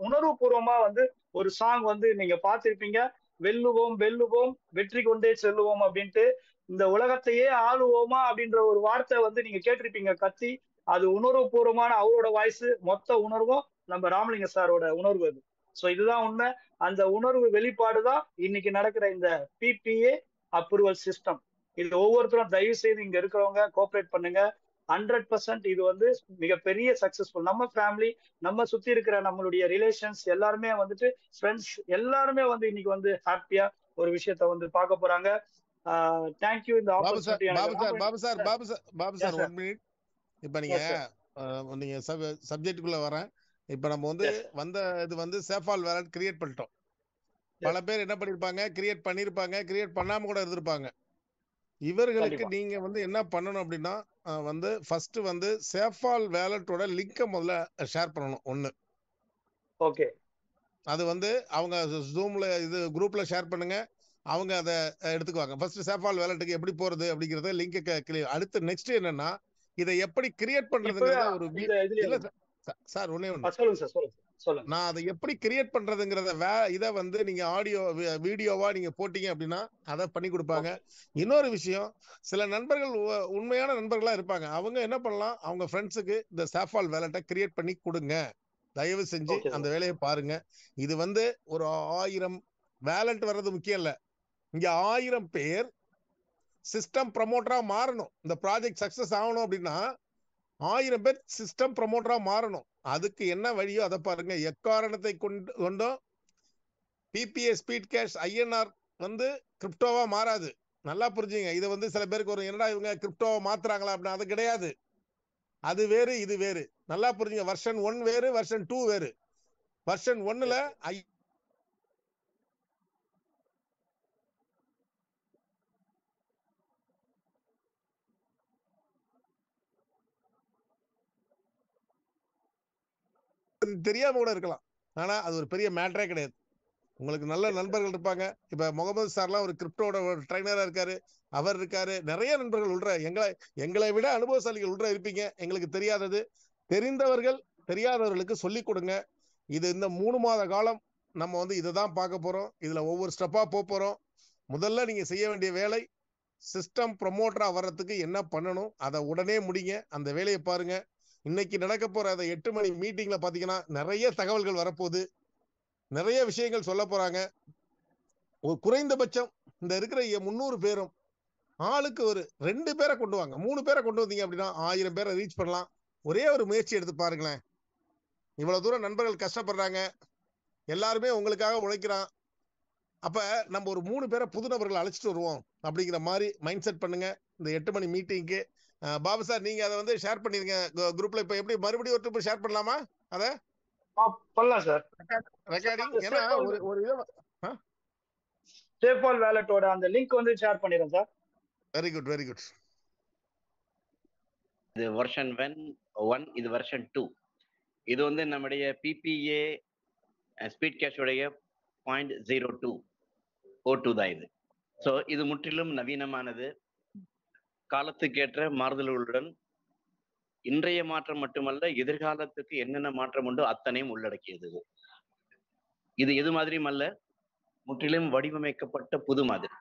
உணர்வு பூர்வமா வந்து ஒரு சாங் வந்து நீங்க பார்த்திருப்பீங்க. வெல்லுவோம் வெல்லுவோம் வெற்றி கொண்டே செல்லுவோம் அப்படின்ட்டு இந்த உலகத்தையே ஆளுவோமா அப்படின்ற ஒரு வார்த்தை வந்து நீங்க கேட்டிருப்பீங்க கத்தி. அது உணர்வு பூர்வமான அவரோட வாய்ஸ், மொத்த உணர்வும் நம்ம ராமலிங்க சாரோட உணர்வு அது. ஸோ இதுதான் உண்மை. அந்த உணர்வு வெளிப்பாடுதான் இன்னைக்கு நடக்கிற இந்த பிபிஏ அப்ரூவல் சிஸ்டம். இது ஒவ்வொருத்தரும் தயவு செய்து இங்க இருக்கிறவங்க கோஆபரேட் பண்ணுங்க. 100% இது வந்து மிகப்பெரிய சக்சஸ்ஃபுல். நம்ம ஃபேமிலி, நம்ம சுத்தி இருக்கிற நம்மளுடைய ரிலேஷன்ஸ் எல்லாருமே வந்துட்டு ஃப்ரெண்ட்ஸ் எல்லாருமே வந்து இன்னைக்கு வந்து ஹாப்பியா ஒரு விஷயத்த வந்து பார்க்க போறாங்க. தேங்க்யூ இந்த ஆப்பர்ச்சுனிட்டி.
Babu sir 1 minute. இப்ப நீங்க சப்ஜெக்ட்டுக்குள்ள வரேன். இப்ப நம்ம வந்து இது வந்து சேஃபால் வேலட் கிரியேட் பண்ணிட்டோம். பல பேர் என்ன பண்ணிருப்பாங்க, கிரியேட் பண்ணிருப்பாங்க, கிரியேட் பண்ணாம கூட இருந்திருப்பாங்க. இவர்களுக்கு நீங்க வந்து என்ன பண்ணணும் அப்படின்னா வந்து ஃபர்ஸ்ட் வந்து சேஃபால் வேலட்டோட லிங்கை முதல்ல ஷேர் பண்ணணும். ஒண்ணு.
ஓகே.
அது வந்து அவங்க ஜூம்ல இது குரூப்ல ஷேர் பண்ணுங்க. அவங்க அதை எடுத்துக்குவாங்க. ஃபர்ஸ்ட் சேஃபால் வேலட்டுக்கு எப்படி போறது அப்படிங்கறத லிங்க். அடுத்து நெக்ஸ்ட் என்னன்னா இதை எப்படி கிரியேட் பண்றதுங்கிறத ஒரு சார் ஒண்ணே ஒண்ணு. நான் அதை எப்படி கிரியேட் பண்றதுங்கிறத இதை வந்து நீங்க ஆடியோ வீடியோவா நீங்க போட்டீங்க அப்படின்னா அதை பண்ணி கொடுப்பாங்க. இன்னொரு விஷயம், சில நண்பர்கள் உண்மையான நண்பர்களா இருப்பாங்க. அவங்க என்ன பண்ணலாம், அவங்க ஃப்ரெண்ட்ஸுக்கு இந்த சேஃபால் வேலட்டை கிரியேட் பண்ணி கொடுங்க. தயவு செஞ்சு அந்த வேலையை பாருங்க. இது வந்து ஒரு 1000 வேலட் வர்றது முக்கியம் இல்ல. இங்க 1000 பேர் சிஸ்டம் ப்ரமோட்டரா மாறணும். இந்த ப்ராஜெக்ட் சக்சஸ் ஆகணும் அப்படின்னா 1000 பேர் சிஸ்டம் ப்ரமோட்டரா மாறணும். அதுக்கு என்ன வழியோ அதை பாருங்க. எக்காரணத்தை கொண்டும் பிபிஏ ஸ்பீட் கேஷ் ஐஎன்ஆர் வந்து கிரிப்டோவா மாறாது. நல்லா புரிஞ்சுங்க. இது வந்து சில பேருக்கு ஒரு என்னடா இவங்க கிரிப்டோவா மாத்துறாங்களா அப்படின்னா அது கிடையாது. அது வேறு, இது வேறு. நல்லா புரிஞ்சுங்க. வெர்ஷன் 1 வேறு, வெர்ஷன் 2 வேறு. வெர்ஷன் 1ல தெரியாம கூட இருக்கலாம். ஆனா அது ஒரு பெரிய மேட்டரே கிடையாது. உங்களுக்கு நல்ல நண்பர்கள் இருப்பாங்க. இப்ப முகமது சார்லாம் ஒரு கிரிப்டோட ட்ரைனரா இருக்காரு, அவர் இருக்காரு. நிறைய நண்பர்கள் உள்ள எங்களை விட அனுபவசாலிகள் உள்ள இருப்பீங்க. எங்களுக்கு தெரியாதது தெரிந்தவர்கள் தெரியாதவர்களுக்கு சொல்லிக் கொடுங்க. இது இந்த 3 மாத காலம் நம்ம வந்து இதை தான் பார்க்க போறோம். இதுல ஒவ்வொரு ஸ்டெப்பா போறோம். முதல்ல நீங்க செய்ய வேண்டிய வேலை சிஸ்டம் ப்ரமோட்டரா வர்றதுக்கு என்ன பண்ணணும் அதை உடனே முடிங்க. அந்த வேலையை பாருங்க. இன்னைக்கு நடக்க போற அந்த 8 மணி மீட்டிங்ல பாத்தீங்கன்னா நிறைய தகவல்கள் வரப்போகுது. நிறைய விஷயங்கள் சொல்ல போறாங்க. ஒரு குறைந்தபட்சம் இந்த இருக்கிற 300 பேரும் ஆளுக்கு ஒரு 2 பேரை கொண்டு வாங்க. 3 பேரை கொண்டு வந்தீங்க அப்படின்னா 1000 பேரை ரீச் பண்ணலாம். ஒரே ஒரு முயற்சி எடுத்து பாருங்களேன். இவ்வளவு தூரம் நண்பர்கள் கஷ்டப்படுறாங்க, எல்லாருமே உங்களுக்காக உழைக்கிறான். அப்ப நம்ம ஒரு 3 பேரை புது நபர்களை அழைச்சிட்டு வருவோம் அப்படிங்கிற மாதிரி மைண்ட் செட் பண்ணுங்க. இந்த 8 மணி மீட்டிங்க்கு பாபு சார் நீங்க அதை வந்து ஷேர் பண்ணிருங்க குரூப்ல. இப்ப எப்படி மறுபடியும் ஒரு ட்ரிப் ஷேர் பண்ணலாமா? அத
பண்ணலாம் சார்.
ரெக்கார்டிங் ஏன்னா ஒரு
சேஃபால் வேலட்டோட அந்த லிங்க் வந்து ஷேர் பண்ணிடுறேன் sir.
Very good, very good.
இது வெர்ஷன் 1, இது வெர்ஷன் 2. இது வந்து நம்முடைய பிபிஏ ஸ்பீட் கேஷோடைய 0.02 தான் இது. ஸோ இது முற்றிலும் நவீனமானது, காலத்துக்கேற்ற மாறுதல்களுடன் இன்றைய மாற்றம் மட்டுமல்ல எதிர்காலத்துக்கு என்னென்ன மாற்றம் உண்டோ அத்தனையும் உள்ளடக்கியது. இது எது மாதிரியும் அல்ல, முற்றிலும் வடிவமைக்கப்பட்ட புது மாதிரி.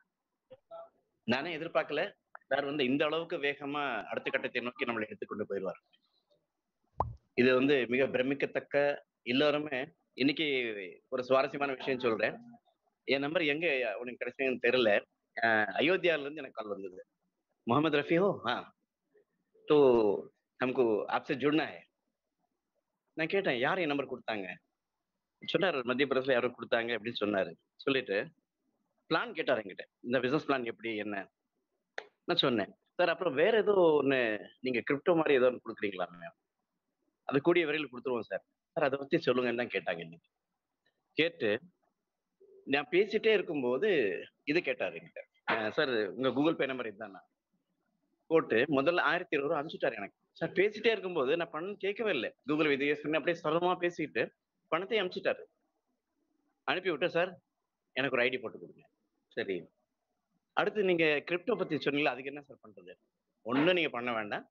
நானே எதிர்பார்க்கல சார் வந்து இந்த அளவுக்கு வேகமா அடுத்த கட்டத்தை நோக்கி நம்மளை எடுத்துக்கொண்டு போயிடுவார். இது வந்து மிக பிரமிக்கத்தக்க. எல்லாருமே இன்னைக்கு ஒரு சுவாரஸ்யமான விஷயம் சொல்றேன். என் நம்பர் எங்க உனக்கு கிடைச்சதுன்னு தெரியல. अयोध्याல இருந்து எனக்கு கால் வந்தது. मोहम्मद रफी हो? हाँ, तो हमको आपसे जुड़ना है. நான் கேட்டேன் யார் என் நம்பர் கொடுத்தாங்க? சொன்னார் மத்திய பிரதேசல யாரோ கொடுத்தாங்க அப்படின்னு சொன்னாரு. சொல்லிட்டு பிளான் கேட்டார் என்கிட்ட, இந்த பிசினஸ் பிளான் எப்படி என்ன. நான் சொன்னேன், சார் அப்புறம் வேற ஏதோ ஒண்ணு நீங்க கிரிப்டோ மாதிரி ஏதோ ஒன்று கொடுக்குறீங்களா மேம்? அது கூடிய விரைவில் கொடுத்துருவோம் சார். சார் அதை பத்தி சொல்லுங்கன்னு தான் கேட்டாங்க. இன்னைக்கு கேட்டு நான் பேசிட்டே இருக்கும்போது இது கேட்டாரு என்கிட்ட, சார் உங்க கூகுள் பே நம்பர் இதுதானா போட்டு முதல்ல 1200 ரூபா அனுப்பிச்சுட்டாரு எனக்கு. சார் பேசிட்டே இருக்கும்போது நான் பணம் கேட்கவே இல்லை, கூகுள் இது அப்படியே சரளமா பேசிட்டு பணத்தை அனுப்பிச்சுட்டாரு. அனுப்பி விட்டு, சார் எனக்கு ஒரு ஐடி போட்டு கொடுங்க. சரி, அடுத்து நீங்க கிரிப்டோ பத்தி சொன்னீங்களா, அதுக்கு என்ன சார் பண்றது? ஒண்ணும் நீங்க பண்ண வேண்டாம்,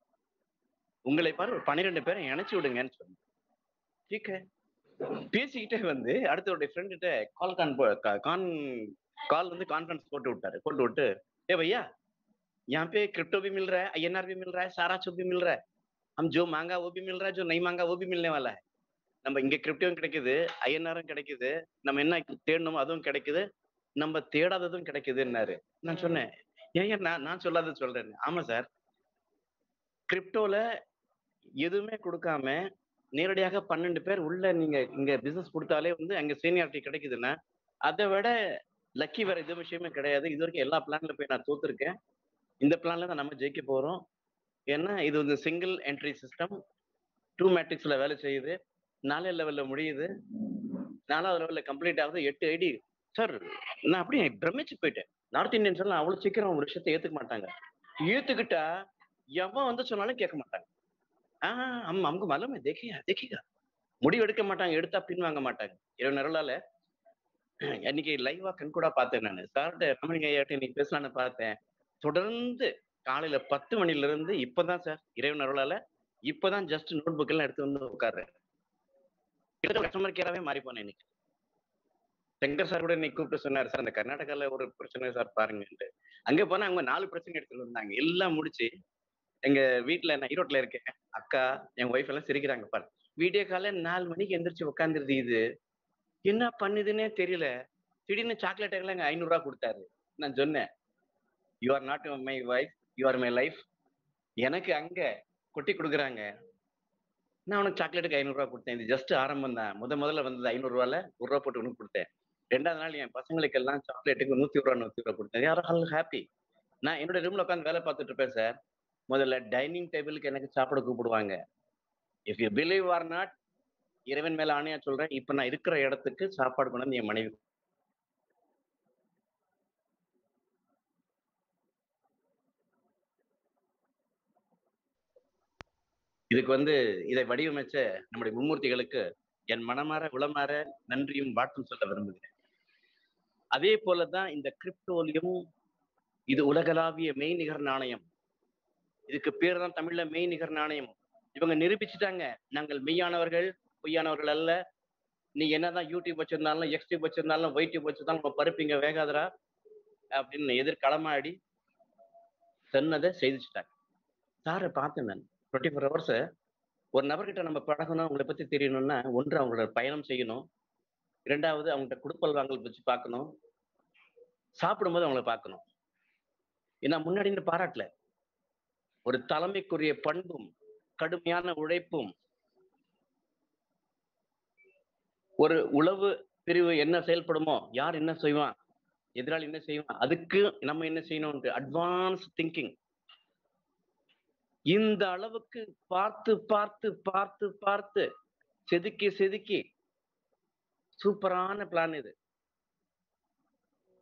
உங்களை பாரு ஒரு 12 பேரை இணைச்சு விடுங்கன்னு சொன்னேன். ठीक है, பேசிக்கிட்டே வந்து அடுத்தவருடைய ஃப்ரெண்ட்ட கால் வந்து கான்ஃபரன்ஸ் போட்டு விட்டாரு. போட்டு விட்டு, ஏ भैया यहाँ पे क्रिप्टो भी मिल रहा है, INR भी मिल रहा है, सारा चीज भी मिल रहा है, हम जो मांगा वो भी मिल रहा है, जो नहीं मांगा वो भी मिलने वाला है. நம்ம இங்க கிரிப்டோவும் கிடைக்குது, ஐஎன்ஆரும் கிடைக்குது, நம்ம என்ன தேடணுமோ அதுவும் கிடைக்குது, நம்ம தேடாததும் கிடைக்குதுன்னாரு. நான் சொன்னேன், ஏன் நான் சொல்லாத சொல்றேன். ஆமா சார், கிரிப்டோல எதுவுமே கொடுக்காம நேரடியாக 12 பேர் உள்ள நீங்க இங்க பிசினஸ் கொடுத்தாலே வந்து அங்க சீனியாரிட்டி கிடைக்குதுன்னா, அதை விட லக்கி வேற எது விஷயமே கிடையாது. இது வரைக்கும் எல்லா பிளான்ல போய் நான் தோத்துருக்கேன். இந்த பிளான்ல தான் நம்ம ஜெயிக்க போறோம். ஏன்னா இது வந்து சிங்கிள் என்ட்ரி சிஸ்டம், 2 மேட்ரிக்ஸ்ல வேலை செய்யுது, 4 லெவல்ல முடியுது, 4வது லெவல்ல கம்ப்ளீட் ஆகுது, 8 ஐடி. சார் நான் அப்படியே பிரமிச்சு போயிட்டேன். நார்த் இந்தியன்ஸ் எல்லாம் அவ்வளவு சீக்கிரம் ஒரு விஷயத்தை ஏத்துக்க மாட்டாங்க. ஏத்துக்கிட்டா எவன் வந்து சொன்னாலும் கேட்க மாட்டாங்க. நமக்கு மலமே தேக்கியா முடிவு எடுக்க மாட்டாங்க, எடுத்தா பின் வாங்க மாட்டாங்க. இரவு நிரலால அன்னைக்கு லைவா கண் கூட பார்த்தேன். நான் சார்ட்ட ரமணிங்க ஐயாட்ட இன்னைக்கு பேசலான்னு பார்த்தேன். தொடர்ந்து காலையில 10 மணில இருந்து இப்பதான் சார் இரவு நிரலால இப்பதான் ஜஸ்ட் நோட் புக் எல்லாம் எடுத்து வந்து உட்கார்றேன். கஸ்டமர் கேராவே மாறி போனேன். இன்னைக்கு சங்கர் சார் கூட இன்னைக்கு கூப்பிட்டு சொன்னாரு, சார் இந்த கர்நாடகால ஒரு பிரச்சனை சார் பாருங்க. அங்க போனா அவங்க 4 பிரச்சனை எடுத்துட்டு வந்தாங்க. எல்லாம் முடிச்சு எங்க வீட்டுல, நான் ஈரோட்ல இருக்கேன், அக்கா என் ஒய்ஃப் எல்லாம் சிரிக்கிறாங்க. பாரு, வீடியோ கால 4 மணிக்கு எந்திரிச்சு உட்காந்துருது, இது என்ன பண்ணுதுன்னே தெரியல. திடீர்னு சாக்லேட் எல்லாம் 500 ரூபா கொடுத்தாரு. நான் சொன்னேன், you are not my wife, you are my life. எனக்கு அங்க கொட்டி கொடுக்குறாங்க, நான் உனக்கு சாக்லேட்டுக்கு 500 ரூபா கொடுத்தேன். இது ஜஸ்ட் ஆரம்பம் தான். முதல்ல வந்தது 500 ரூபால 1 ரூபா போட்டு உனக்கு கொடுத்தேன். 2வது நாள் என் பசங்களுக்கு எல்லாம் சாக்லேட்டுக்கு 100 ரூபா கொடுத்தேன். யாரும் ஹாப்பி. நான் என்னோட ரூம்ல உட்காந்து வேலை பார்த்துட்டு இருப்பேன் சார். முதல்ல டைனிங் டேபிளுக்கு எனக்கு சாப்பிட கூப்பிடுவாங்க. If you believe or not, இறைவன் மேல ஆணையா சொல்றேன், இப்ப நான் இருக்கிற இடத்துக்கு சாப்பாடு கொண்டு வந்து என் மனைவி. இதுக்கு வந்து இதை வடிவமைச்ச நம்முடைய மும்மூர்த்திகளுக்கு என் மனமாற உளமாற நன்றியும் வாழ்த்தும் சொல்ல விரும்புகிறேன். அதே போலதான் இந்த கிரிப்டோலியும், இது உலகளாவிய மெய்நிகர் நாணயம். இதுக்கு பேர் தான் தமிழ்ல மெய்நிகர் நாணயம். இவங்க நிரூபிச்சுட்டாங்க, நாங்கள் மெய்யானவர்கள் பொய்யானவர்கள் அல்ல. நீ என்னதான் யூடியூப் வச்சிருந்தாலும், எக்ஸ்டியூப் வச்சிருந்தாலும், ஒய்டியூப் வச்சிருந்தாலும் உங்க பருப்பிங்க வேகாதரா அப்படின்னு எதிர்களமாடி சொன்னதை செய்துச்சுட்டாங்க. சாரை பார்த்தேன் நான் 24 ஹவர்ஸ். ஒரு நபர்கிட்ட நம்ம பழகணும், அவங்களை பத்தி தெரியணும்னா, ஒன்று அவங்களோட பயணம் செய்யணும், 2வது அவங்கள்ட்ட குடுப்பல் வாங்கல் வச்சு பார்க்கணும், சாப்பிடும்போது அவங்கள பார்க்கணும். ஏன்னா முன்னாடி பாராட்டல, ஒரு தலைமைக்குரிய பண்பும் கடுமையான உழைப்பும், ஒரு உளவு பிரிவு என்ன செயல்படுமோ, யார் என்ன செய்வான், எதிராளி என்ன செய்வான், அதுக்கு நம்ம என்ன செய்யணும், அட்வான்ஸ் திங்கிங். இந்த அளவுக்கு பார்த்து பார்த்து பார்த்து பார்த்து செதுக்கி செதுக்கி சூப்பரான பிளான் இது.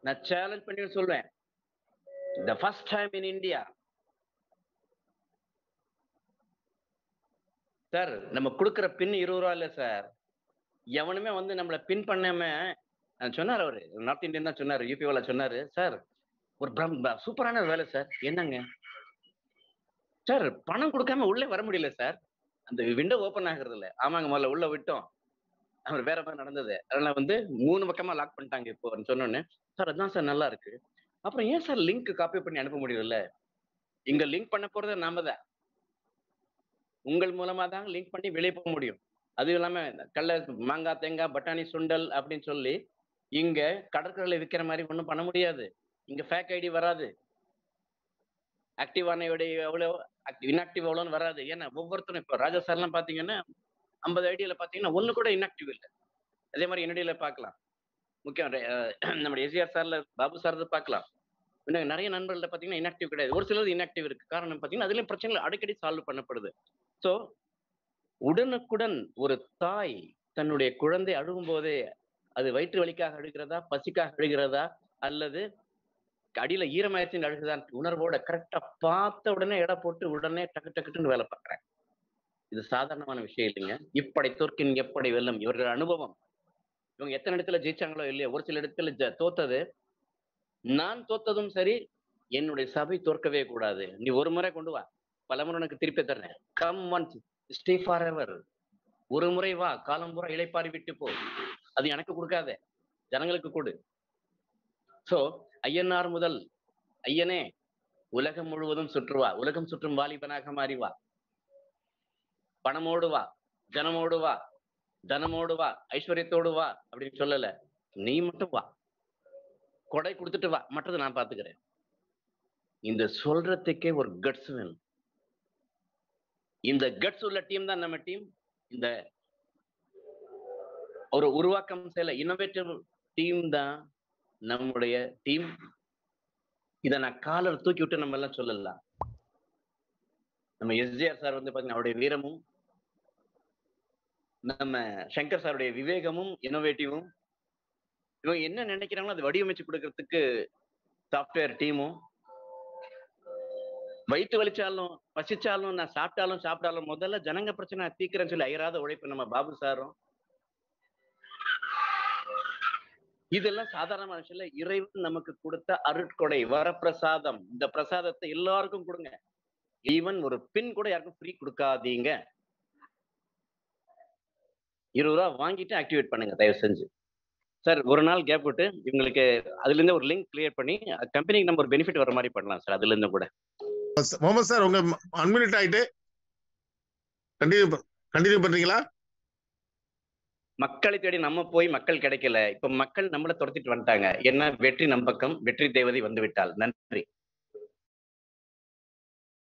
நான் சேலஞ்ச் பண்ணி சொல்வேன், the first time in India. Sir நம்ம கொடுக்குற பின் 20 ரூபா இல்ல சார். எவனுமே வந்து நம்மளை பின் பண்ணாம சொன்னார், அவரு நார்த் இந்தியன் தான் சொன்னாரு, யூபிஓல சொன்னாரு, சார் ஒரு சூப்பரான வேலை சார். என்னங்க சார், பணம் கொடுக்காம உள்ளே வர முடியல சார், அந்த விண்டோ ஓபன் ஆகுறது இல்ல. ஆமாங்க, முதல்ல உள்ள விட்டோம், அவர் வேற மாதிரி நடந்தது, அதனால வந்து 3 பக்கமா லாக் பண்ணிட்டாங்க இப்போ சொன்னோன்னு. சார் அதுதான் சார் நல்லா இருக்கு. அப்புறம் ஏன் சார் லிங்க் காப்பி பண்ணி அனுப்ப முடியல? இங்க லிங்க் பண்ண போறது நாம தான், உங்கள் மூலமா தான் லிங்க் பண்ணி வெளியே போக முடியும். அதுவும் இல்லாம கடலை, மாங்காய், தேங்காய், பட்டாணி, சுண்டல் அப்படின்னு சொல்லி இங்க கடற்கரையில விற்கிற மாதிரி ஒன்றும் பண்ண முடியாது. இங்க ஃபேக் ஐடி வராது, ஆக்டிவ் ஆன எவ்வளோ, இன்ஆக்டிவ் எவ்வளோன்னு வராது. ஏன்னா ஒவ்வொருத்தரும் இப்போ ராஜா சார்லாம் பார்த்தீங்கன்னா 50 ஐடியில பார்த்தீங்கன்னா ஒன்று கூட இன்ஆக்டிவ் இல்லை. அதே மாதிரி என்னடியில பார்க்கலாம். முக்கியம் நம்முடைய எஸ்ஆர் சார்ல பாபு சார் பார்க்கலாம். இன்னும் நிறைய நண்பர்கள்ட்ட பாத்தீங்கன்னா இன்ஆக்டிவ் கிடையாது. ஒரு சிலர் இன்ஆக்டிவ் இருக்கு. காரணம் பாத்தீங்கன்னா அதுலயும் பிரச்சனைகள் அடிக்கடி சால்வ் பண்ணப்படுது. சோ உடனுக்குடன் ஒரு தாய் தன்னுடைய குழந்தை அழுகும் போதே அது வயிற்று வலிக்காக அழுகிறதா, பசிக்காக அழுகிறதா, அல்லது அடியில ஈரமாயிடுச்சு அழுகுதான் உணர்வோட கரெக்டா பார்த்த உடனே எடை போட்டு உடனே டக்கு டக்குன்னு வேலை பார்க்குறேன். இது சாதாரணமான விஷயம் இல்லைங்க. இப்படை தோற்கின் எப்படி வெல்லும் இவர்கள் அனுபவம். இவங்க எத்தனை இடத்துல ஜெயிச்சாங்களோ இல்லையா, ஒரு சில இடத்துல தோத்தது. நான் தோத்ததும் சரி, என்னுடைய சபை தோற்கவே கூடாது. நீ ஒரு முறை கொண்டு வா, பல முறை உனக்கு திருப்பி தர்றேன். Come once stay for ever. ஒரு முறை வா, காலம் பூரா இளைப்பாரி விட்டு போ. அது எனக்கு கொடுக்காத, ஜனங்களுக்கு கொடு. சோ ஐயனார் முதல் ஐயனே உலகம் முழுவதும் சுற்றுவா, உலகம் சுற்றும் வாலிபனாக மாறிவா, பணமோடு வா, ஜனமோடு வா, தனமோடு வா, ஐஸ்வர்யத்தோடு வா அப்படின்னு சொல்லல. நீ மட்டும் வா, கொடை கொடுத்துட்டு வா, மற்றது நான் பாத்துக்கிறேன். இந்த சொல்றதுக்கே ஒரு கட்ஸ் வேணும். இந்த கட்ஸ் உள்ள டீம் தான் நம்ம டீம். இந்த ஒரு உருவாக்கம் செய்யல இன்னோவேட்டிவ் டீம் தான் நம்முடைய டீம். இதை நான் காலர் தூக்கி விட்டு நம்ம எல்லாம் சொல்லலாம். நம்ம எஸ்ஜிஆர் சார் வந்து பாத்தீங்கன்னா அவருடைய வீரமும், நம்ம சங்கர் சாருடைய விவேகமும் இன்னோவேட்டிவும், இவங்க என்ன நினைக்கிறாங்களோ அதை வடிவமைச்சு கொடுக்கறதுக்கு சாஃப்ட்வேர் டீமும், வயிற்று வலிச்சாலும் பசிச்சாலும் நான் சாப்பிட்டாலும் முதல்ல ஜனங்க பிரச்சனை தீக்கிறேன்னு சொல்லி அயராத உழைப்பு நம்ம பாபு சாரும். இதெல்லாம் சாதாரணமான விஷயம் இல்ல. இறைவன் நமக்கு கொடுத்த அருட்கொடை, வரப்பிரசாதம். இந்த பிரசாதத்தை எல்லாருக்கும் கொடுங்க. ஈவன் ஒரு பின் கூட யாருக்கும் ஃப்ரீ கொடுக்காதீங்க. 20 ரூபா வாங்கிட்டு ஆக்டிவேட் பண்ணுங்க தயவு செஞ்சு. சார் ஒரு நாள் கேப் விட்டு இவங்களுக்கு அதுல இருந்து ஒரு லிங்க் கிளியர் பண்ணி கம்பெனிக்கு நம்ம ஒரு பெனிஃபிட் வர மாதிரி பண்ணலாம் சார். அதுல இருந்து கூட
முகமது சார் உங்க அன்மினிட் ஆயிட்டு கண்டினியூ பண்றீங்களா?
மக்களை தேடி நம்ம போய் மக்கள் கிடைக்கல. இப்ப மக்கள் நம்மள துரத்திட்டு வந்துட்டாங்க. என்ன வெற்றி நம்பக்கம், வெற்றி தேவதை வந்து விட்டால். நன்றி.